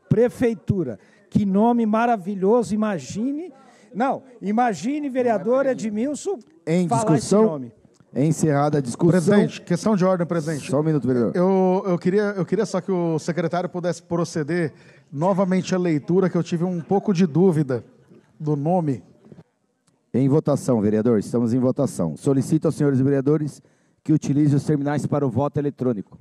Prefeitura. Que nome maravilhoso, imagine. Não, imagine, vereador Edmilson, Em falar discussão, esse nome. encerrada a discussão. Presidente, questão de ordem, presidente. Só um minuto, vereador. Eu queria só que o secretário pudesse proceder novamente à leitura, que eu tive um pouco de dúvida do nome. Em votação, vereador. Estamos em votação. Solicito aos senhores vereadores que utilizem os terminais para o voto eletrônico.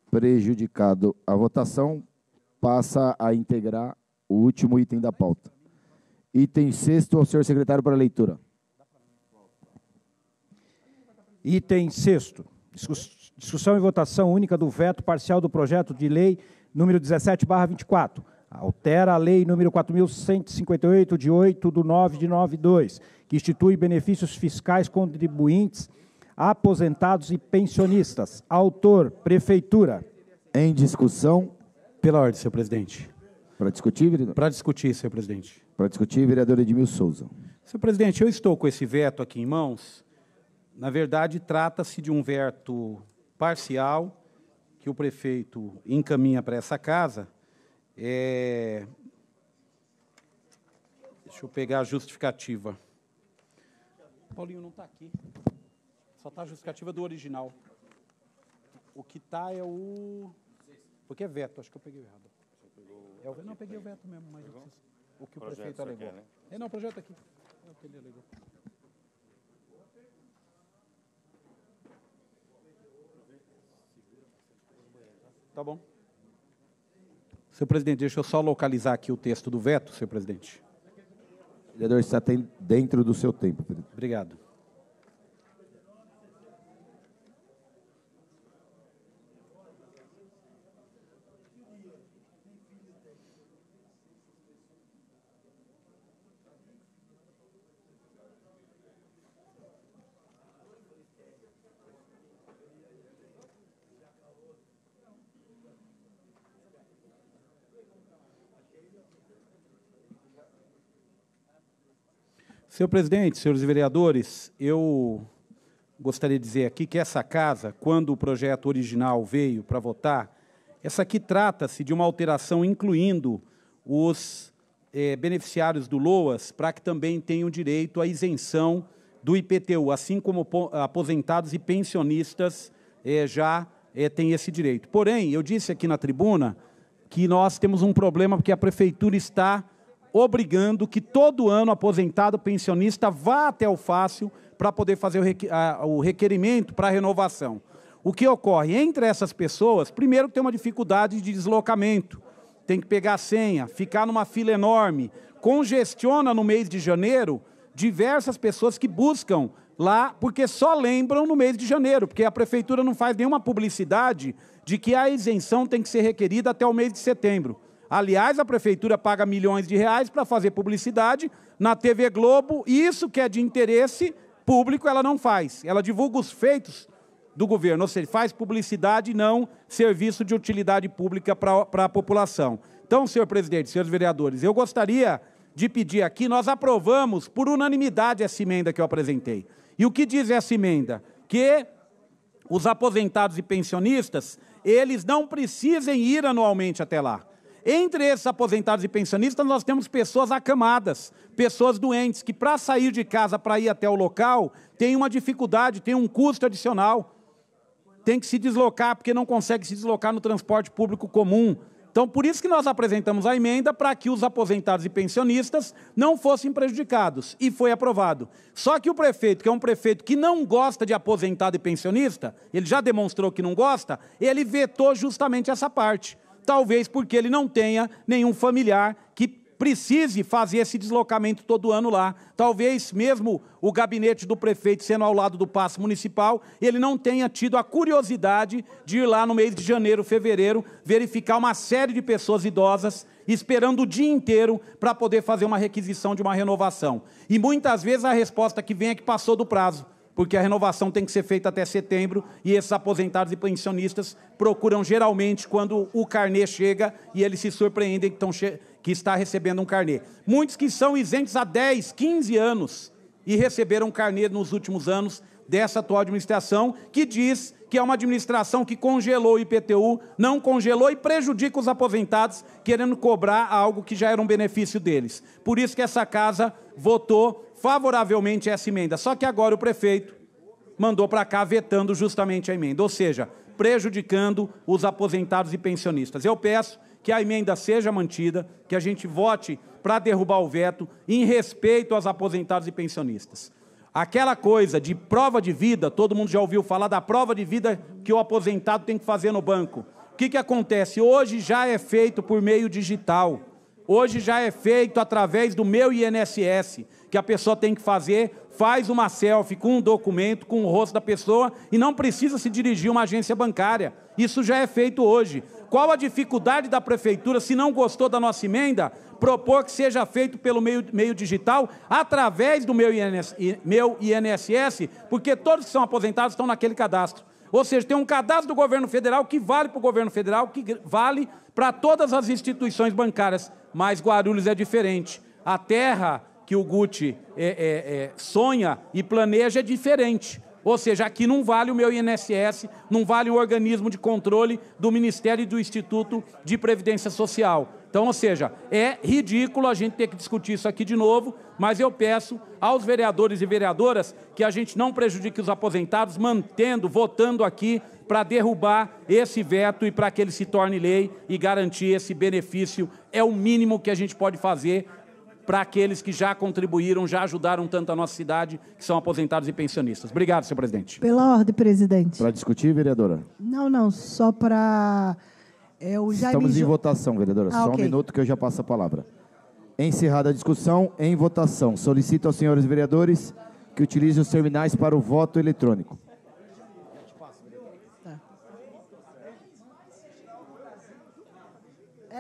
Prejudicado a votação, passa a integrar o último item da pauta. Item 6º, ao senhor secretário para leitura. Item 6º. Discussão e votação única do veto parcial do projeto de lei número 17/24. Altera a lei número 4.158, de 8/9/92, que institui benefícios fiscais contribuintes, aposentados e pensionistas. Autor, Prefeitura. Em discussão. Pela ordem, senhor presidente. Para discutir, vereador? Para discutir, senhor presidente. Para discutir, vereador Edmilson Souza. Senhor presidente, eu estou com esse veto aqui em mãos. Na verdade, trata-se de um veto parcial que o prefeito encaminha para essa casa. Deixa eu pegar a justificativa. Paulinho não está aqui. Só está a justificativa do original. O que está é o... Porque é veto, acho que eu peguei errado. Não, eu peguei o veto mesmo, mas o que o prefeito alegou. Não, o projeto aqui. É o que ele alegou. Tá bom. Senhor presidente, deixa eu só localizar aqui o texto do veto, senhor presidente. Vereador, está dentro do seu tempo. Vereador. Obrigado. Senhor presidente, senhores vereadores, eu gostaria de dizer aqui que essa casa, quando o projeto original veio para votar, essa aqui trata-se de uma alteração incluindo os beneficiários do LOAS para que também tenham direito à isenção do IPTU, assim como aposentados e pensionistas já têm esse direito. Porém, eu disse aqui na tribuna que nós temos um problema porque a prefeitura está obrigando que todo ano aposentado pensionista vá até o Fácil para poder fazer o requerimento para renovação. O que ocorre? Entre essas pessoas, primeiro tem uma dificuldade de deslocamento, tem que pegar a senha, ficar numa fila enorme, congestiona no mês de janeiro diversas pessoas que buscam lá, porque só lembram no mês de janeiro, porque a prefeitura não faz nenhuma publicidade de que a isenção tem que ser requerida até o mês de setembro. Aliás, a prefeitura paga milhões de reais para fazer publicidade na TV Globo, e isso que é de interesse público ela não faz. Ela divulga os feitos do governo, ou seja, faz publicidade e não serviço de utilidade pública para a população. Então, senhor presidente, senhores vereadores, eu gostaria de pedir aqui, nós aprovamos por unanimidade essa emenda que eu apresentei. E o que diz essa emenda? Que os aposentados e pensionistas, eles não precisem ir anualmente até lá. Entre esses aposentados e pensionistas, nós temos pessoas acamadas, pessoas doentes, que para sair de casa, para ir até o local, tem uma dificuldade, tem um custo adicional. Tem que se deslocar, porque não consegue se deslocar no transporte público comum. Então, por isso que nós apresentamos a emenda, para que os aposentados e pensionistas não fossem prejudicados. E foi aprovado. Só que o prefeito, que é um prefeito que não gosta de aposentado e pensionista, ele já demonstrou que não gosta, ele vetou justamente essa parte. Talvez porque ele não tenha nenhum familiar que precise fazer esse deslocamento todo ano lá. Talvez mesmo o gabinete do prefeito sendo ao lado do Paço Municipal, ele não tenha tido a curiosidade de ir lá no mês de janeiro, fevereiro, verificar uma série de pessoas idosas esperando o dia inteiro para poder fazer uma requisição de uma renovação. E muitas vezes a resposta que vem é que passou do prazo, porque a renovação tem que ser feita até setembro, e esses aposentados e pensionistas procuram geralmente quando o carnê chega e eles se surpreendem que está recebendo um carnê. Muitos que são isentos há 10, 15 anos e receberam carnê nos últimos anos dessa atual administração, que diz que é uma administração que congelou o IPTU, não congelou e prejudica os aposentados, querendo cobrar algo que já era um benefício deles. Por isso que essa casa votou favoravelmente essa emenda. Só que agora o prefeito mandou para cá vetando justamente a emenda, ou seja, prejudicando os aposentados e pensionistas. Eu peço que a emenda seja mantida, que a gente vote para derrubar o veto em respeito aos aposentados e pensionistas. Aquela coisa de prova de vida, todo mundo já ouviu falar da prova de vida que o aposentado tem que fazer no banco. O que acontece? Hoje já é feito por meio digital. Hoje já é feito através do Meu INSS, que a pessoa tem que fazer, faz uma selfie com um documento, com o rosto da pessoa, e não precisa se dirigir a uma agência bancária. Isso já é feito hoje. Qual a dificuldade da prefeitura, se não gostou da nossa emenda, propor que seja feito pelo meio digital, através do Meu INSS, porque todos que são aposentados estão naquele cadastro. Ou seja, tem um cadastro do governo federal que vale para o governo federal, que vale para todas as instituições bancárias, mas Guarulhos é diferente. A terra que o Guti sonha e planeja é diferente. Ou seja, aqui não vale o Meu INSS, não vale o organismo de controle do Ministério e do Instituto de Previdência Social. Então, ou seja, é ridículo a gente ter que discutir isso aqui de novo, mas eu peço aos vereadores e vereadoras que a gente não prejudique os aposentados, votando aqui para derrubar esse veto e para que ele se torne lei e garantir esse benefício. É o mínimo que a gente pode fazer para aqueles que já contribuíram, já ajudaram tanto a nossa cidade, que são aposentados e pensionistas. Obrigado, senhor presidente. Pela ordem, presidente. Para discutir, vereadora? Não, só para... Estamos em votação, vereadora. Só ok. um minuto que eu já passo a palavra. Encerrada a discussão, em votação. Solicito aos senhores vereadores que utilizem os terminais para o voto eletrônico. Tá.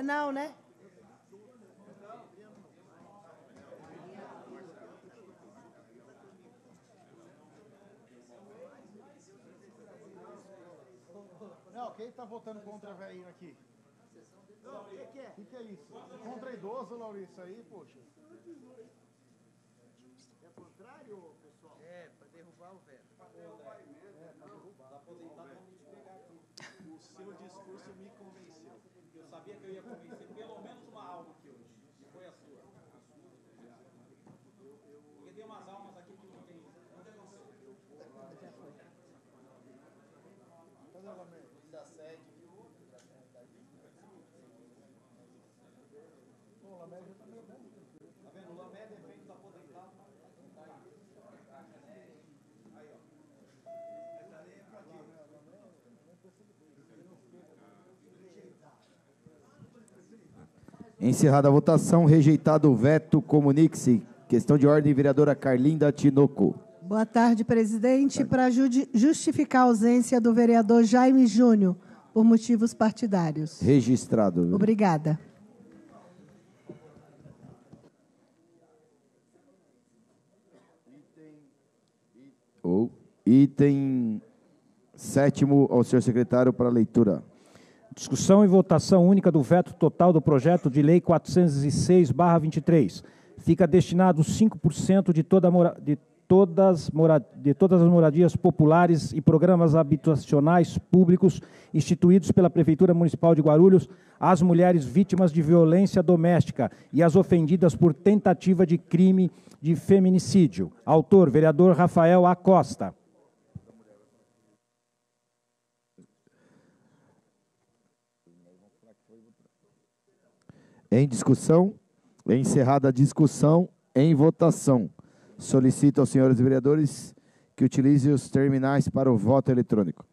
Não, né? Não, quem está votando contra a velhinha aqui? Não, o que é isso? Contra idoso, Laurício, aí, poxa. É contrário, pessoal? É, para derrubar o veto. Para derrubar a emenda. Para derrubar. Os aposentados vão me pegar aqui. O seu discurso me convenceu. Eu sabia que eu ia convencer pelo menos uma alma aqui hoje. E foi a sua. Porque tem umas almas aqui que não tem. Cadê o Lamé? Da sede. O Lamé já tá meio bom. Tá vendo? O Lamé defende os aposentados. Aí, ó. Essa lei é pra quê? Encerrada a votação, rejeitado o veto, comunique-se. Questão de ordem, vereadora Carlinda Tinoco. Boa tarde, presidente. Para justificar a ausência do vereador Jaime Júnior, por motivos partidários. Registrado. Obrigada. Item 7º ao senhor secretário para leitura. Discussão e votação única do veto total do projeto de lei 406/23. Fica destinado 5% de todas as moradias populares e programas habitacionais públicos instituídos pela Prefeitura Municipal de Guarulhos às mulheres vítimas de violência doméstica e às ofendidas por tentativa de crime de feminicídio. Autor, vereador Rafael Acosta. Em discussão, encerrada a discussão, em votação. Solicito aos senhores vereadores que utilizem os terminais para o voto eletrônico.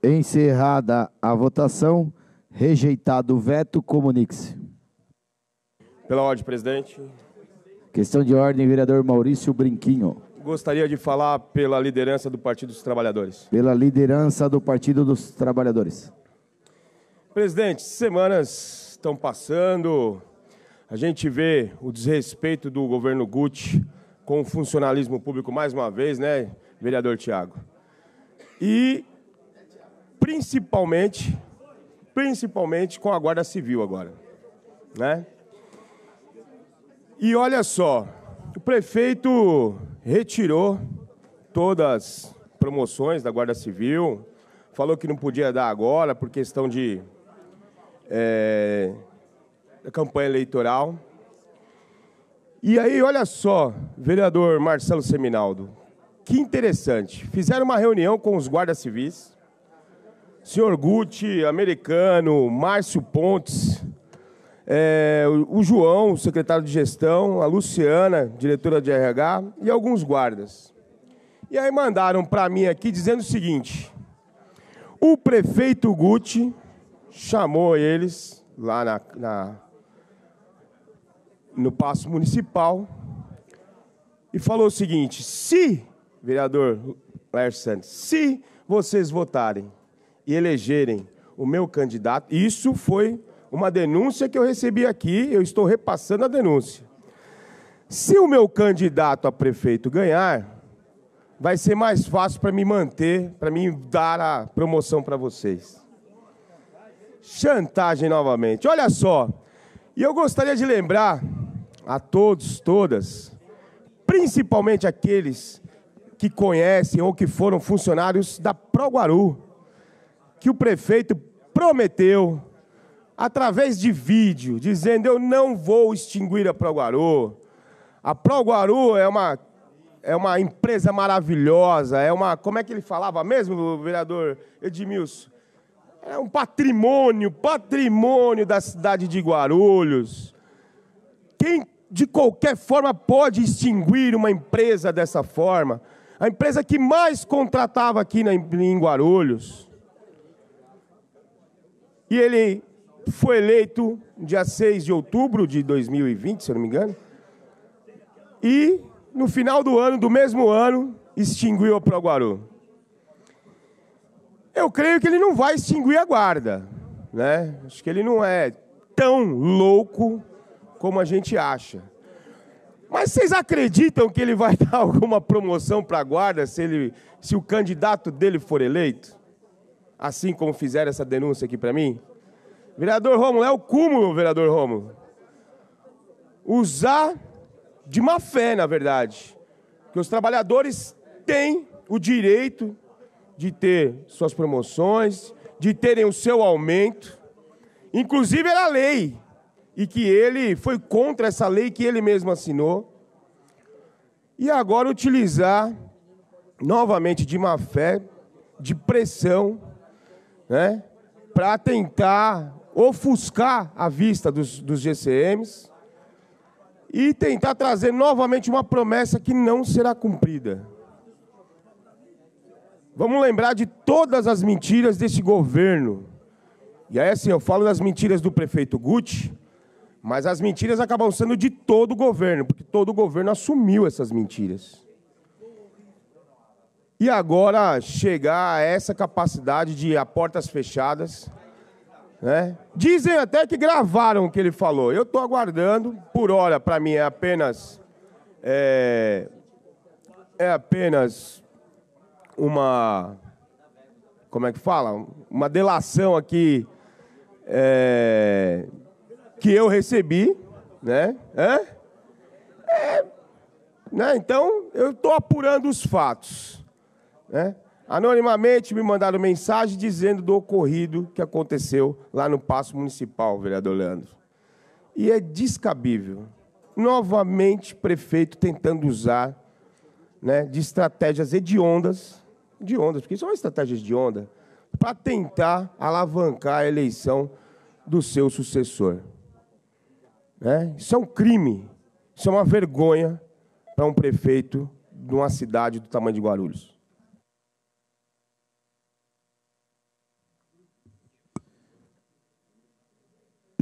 Encerrada a votação, rejeitado o veto, comunique-se. Pela ordem, presidente. Questão de ordem, vereador Maurício Brinquinho. Gostaria de falar pela liderança do Partido dos Trabalhadores. Pela liderança do Partido dos Trabalhadores. Presidente, semanas estão passando, a gente vê o desrespeito do governo Guti com o funcionalismo público mais uma vez, né, vereador Tiago? E principalmente com a Guarda Civil agora, né? E olha só, o prefeito retirou todas as promoções da Guarda Civil, falou que não podia dar agora por questão de da campanha eleitoral. E aí, olha só, vereador Marcelo Seminaldo, que interessante. Fizeram uma reunião com os guardas civis, senhor Guti, Americano, Márcio Pontes, o João, o secretário de gestão, a Luciana, diretora de RH, e alguns guardas. E aí mandaram para mim aqui dizendo o seguinte: o prefeito Guti chamou eles lá no Paço Municipal e falou o seguinte: se, vereador Laércio Santos, se vocês votarem e elegerem o meu candidato, isso foi uma denúncia que eu recebi aqui, eu estou repassando a denúncia. Se o meu candidato a prefeito ganhar, vai ser mais fácil para me manter, para me dar a promoção para vocês. Chantagem novamente. Olha só, e eu gostaria de lembrar a todos, todas, principalmente aqueles que conhecem ou que foram funcionários da Proguaru, que o prefeito prometeu, através de vídeo, dizendo: eu não vou extinguir a Proguaru. A Proguaru é uma empresa maravilhosa, como é que ele falava mesmo, vereador Edmilson? É um patrimônio da cidade de Guarulhos. Quem, de qualquer forma, pode extinguir uma empresa dessa forma? A empresa que mais contratava aqui em Guarulhos. E ele foi eleito dia 6 de outubro de 2020, se eu não me engano. E, no final do mesmo ano, extinguiu a Proguaru. Eu creio que ele não vai extinguir a guarda, né? Acho que ele não é tão louco como a gente acha. Mas vocês acreditam que ele vai dar alguma promoção para a guarda se o candidato dele for eleito? Assim como fizeram essa denúncia aqui para mim? Vereador Rômulo, é o cúmulo, vereador Rômulo. Usar de má fé, na verdade. Que os trabalhadores têm o direito de ter suas promoções, de terem o seu aumento. Inclusive era lei. E que ele foi contra essa lei que ele mesmo assinou. E agora utilizar novamente de má fé, de pressão, né, para tentar ofuscar a vista dos GCMs e tentar trazer novamente uma promessa que não será cumprida. Vamos lembrar de todas as mentiras desse governo. E aí, assim, eu falo das mentiras do prefeito Guti, mas as mentiras acabam sendo de todo o governo, porque todo o governo assumiu essas mentiras. E agora chegar a essa capacidade de a portas fechadas, né? Dizem até que gravaram o que ele falou. Eu estou aguardando. Por hora, para mim, é apenas uma... Como é que fala? Uma delação aqui que eu recebi, né? Né? Então, eu estou apurando os fatos, né? Anonimamente me mandaram mensagem dizendo do ocorrido que aconteceu lá no Paço Municipal, vereador Leandro. E é descabível. Novamente, prefeito tentando usar, né, de estratégias hediondas, porque são estratégias de onda, para tentar alavancar a eleição do seu sucessor. Né? Isso é um crime, isso é uma vergonha para um prefeito de uma cidade do tamanho de Guarulhos.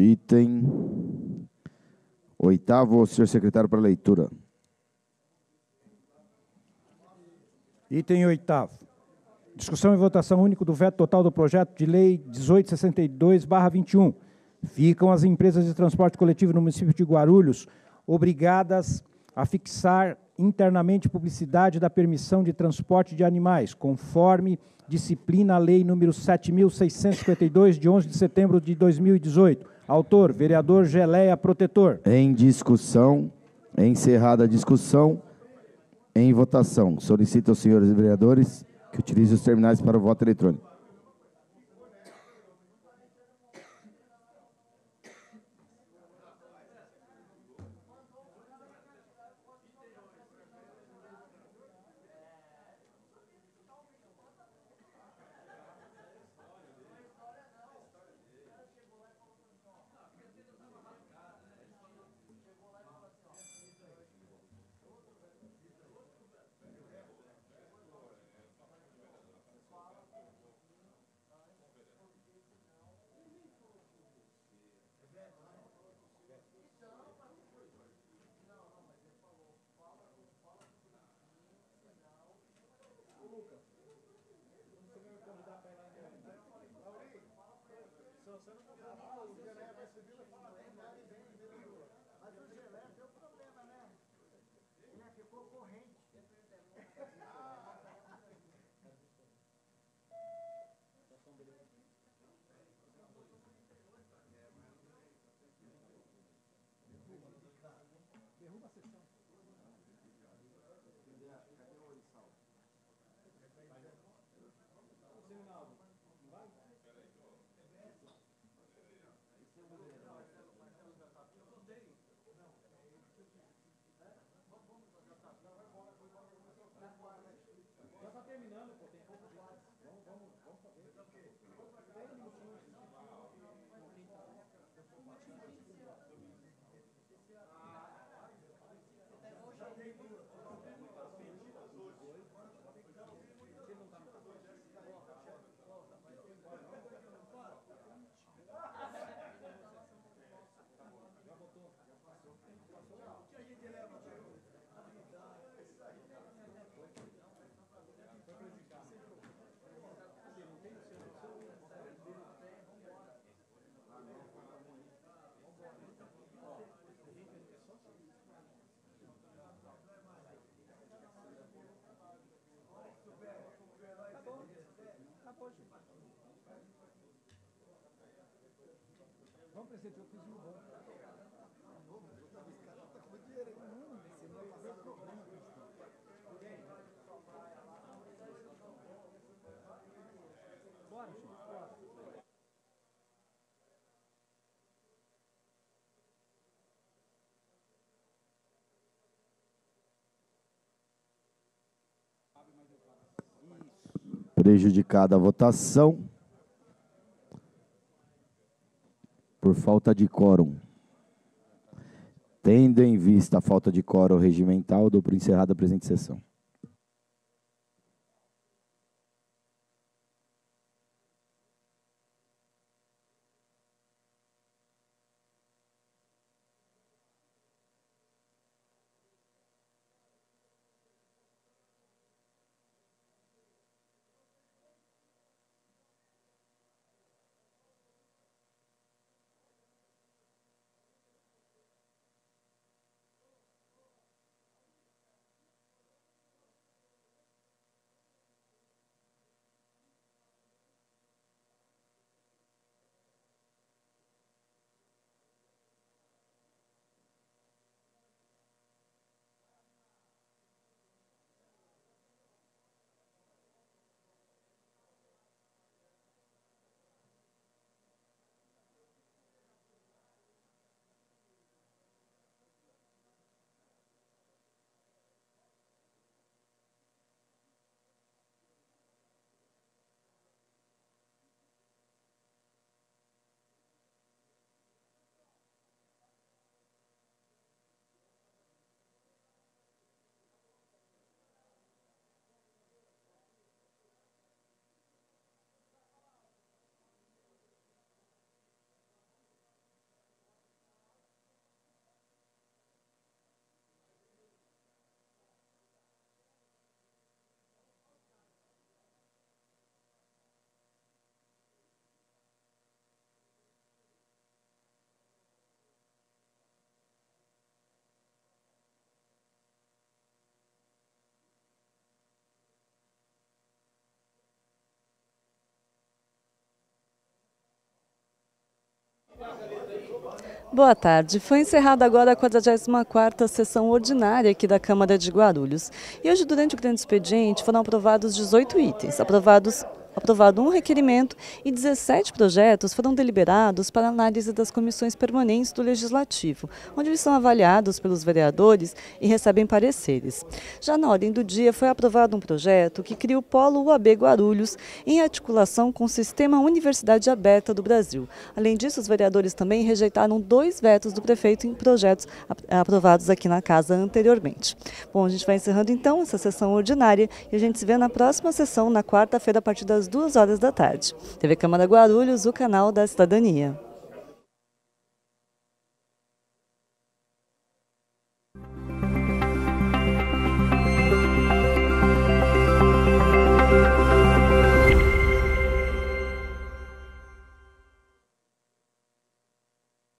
Item 8º, senhor secretário, para leitura. Item 8º. Discussão e votação único do veto total do projeto de lei 1862/21. Ficam as empresas de transporte coletivo no município de Guarulhos obrigadas a fixar internamente publicidade da permissão de transporte de animais, conforme disciplina a lei número 7.652, de 11 de setembro de 2018. Autor, vereador Geleia Protetor. Em discussão, encerrada a discussão, em votação. Solicito aos senhores vereadores que utilizem os terminais para o voto eletrônico. Prejudicada a votação por falta de quórum. Tendo em vista a falta de quórum regimental, dou por encerrada a presente sessão. Boa tarde. Foi encerrada agora a 44ª sessão ordinária aqui da Câmara de Guarulhos. E hoje, durante o grande expediente, foram aprovados 18 itens. Aprovado um requerimento e 17 projetos foram deliberados para análise das comissões permanentes do Legislativo, onde eles são avaliados pelos vereadores e recebem pareceres. Já na ordem do dia foi aprovado um projeto que cria o Polo UAB Guarulhos em articulação com o Sistema Universidade Aberta do Brasil. Além disso, os vereadores também rejeitaram 2 vetos do prefeito em projetos aprovados aqui na casa anteriormente. Bom, a gente vai encerrando então essa sessão ordinária e a gente se vê na próxima sessão, na quarta-feira, a partir das 2 horas da tarde. TV Câmara Guarulhos, o canal da cidadania.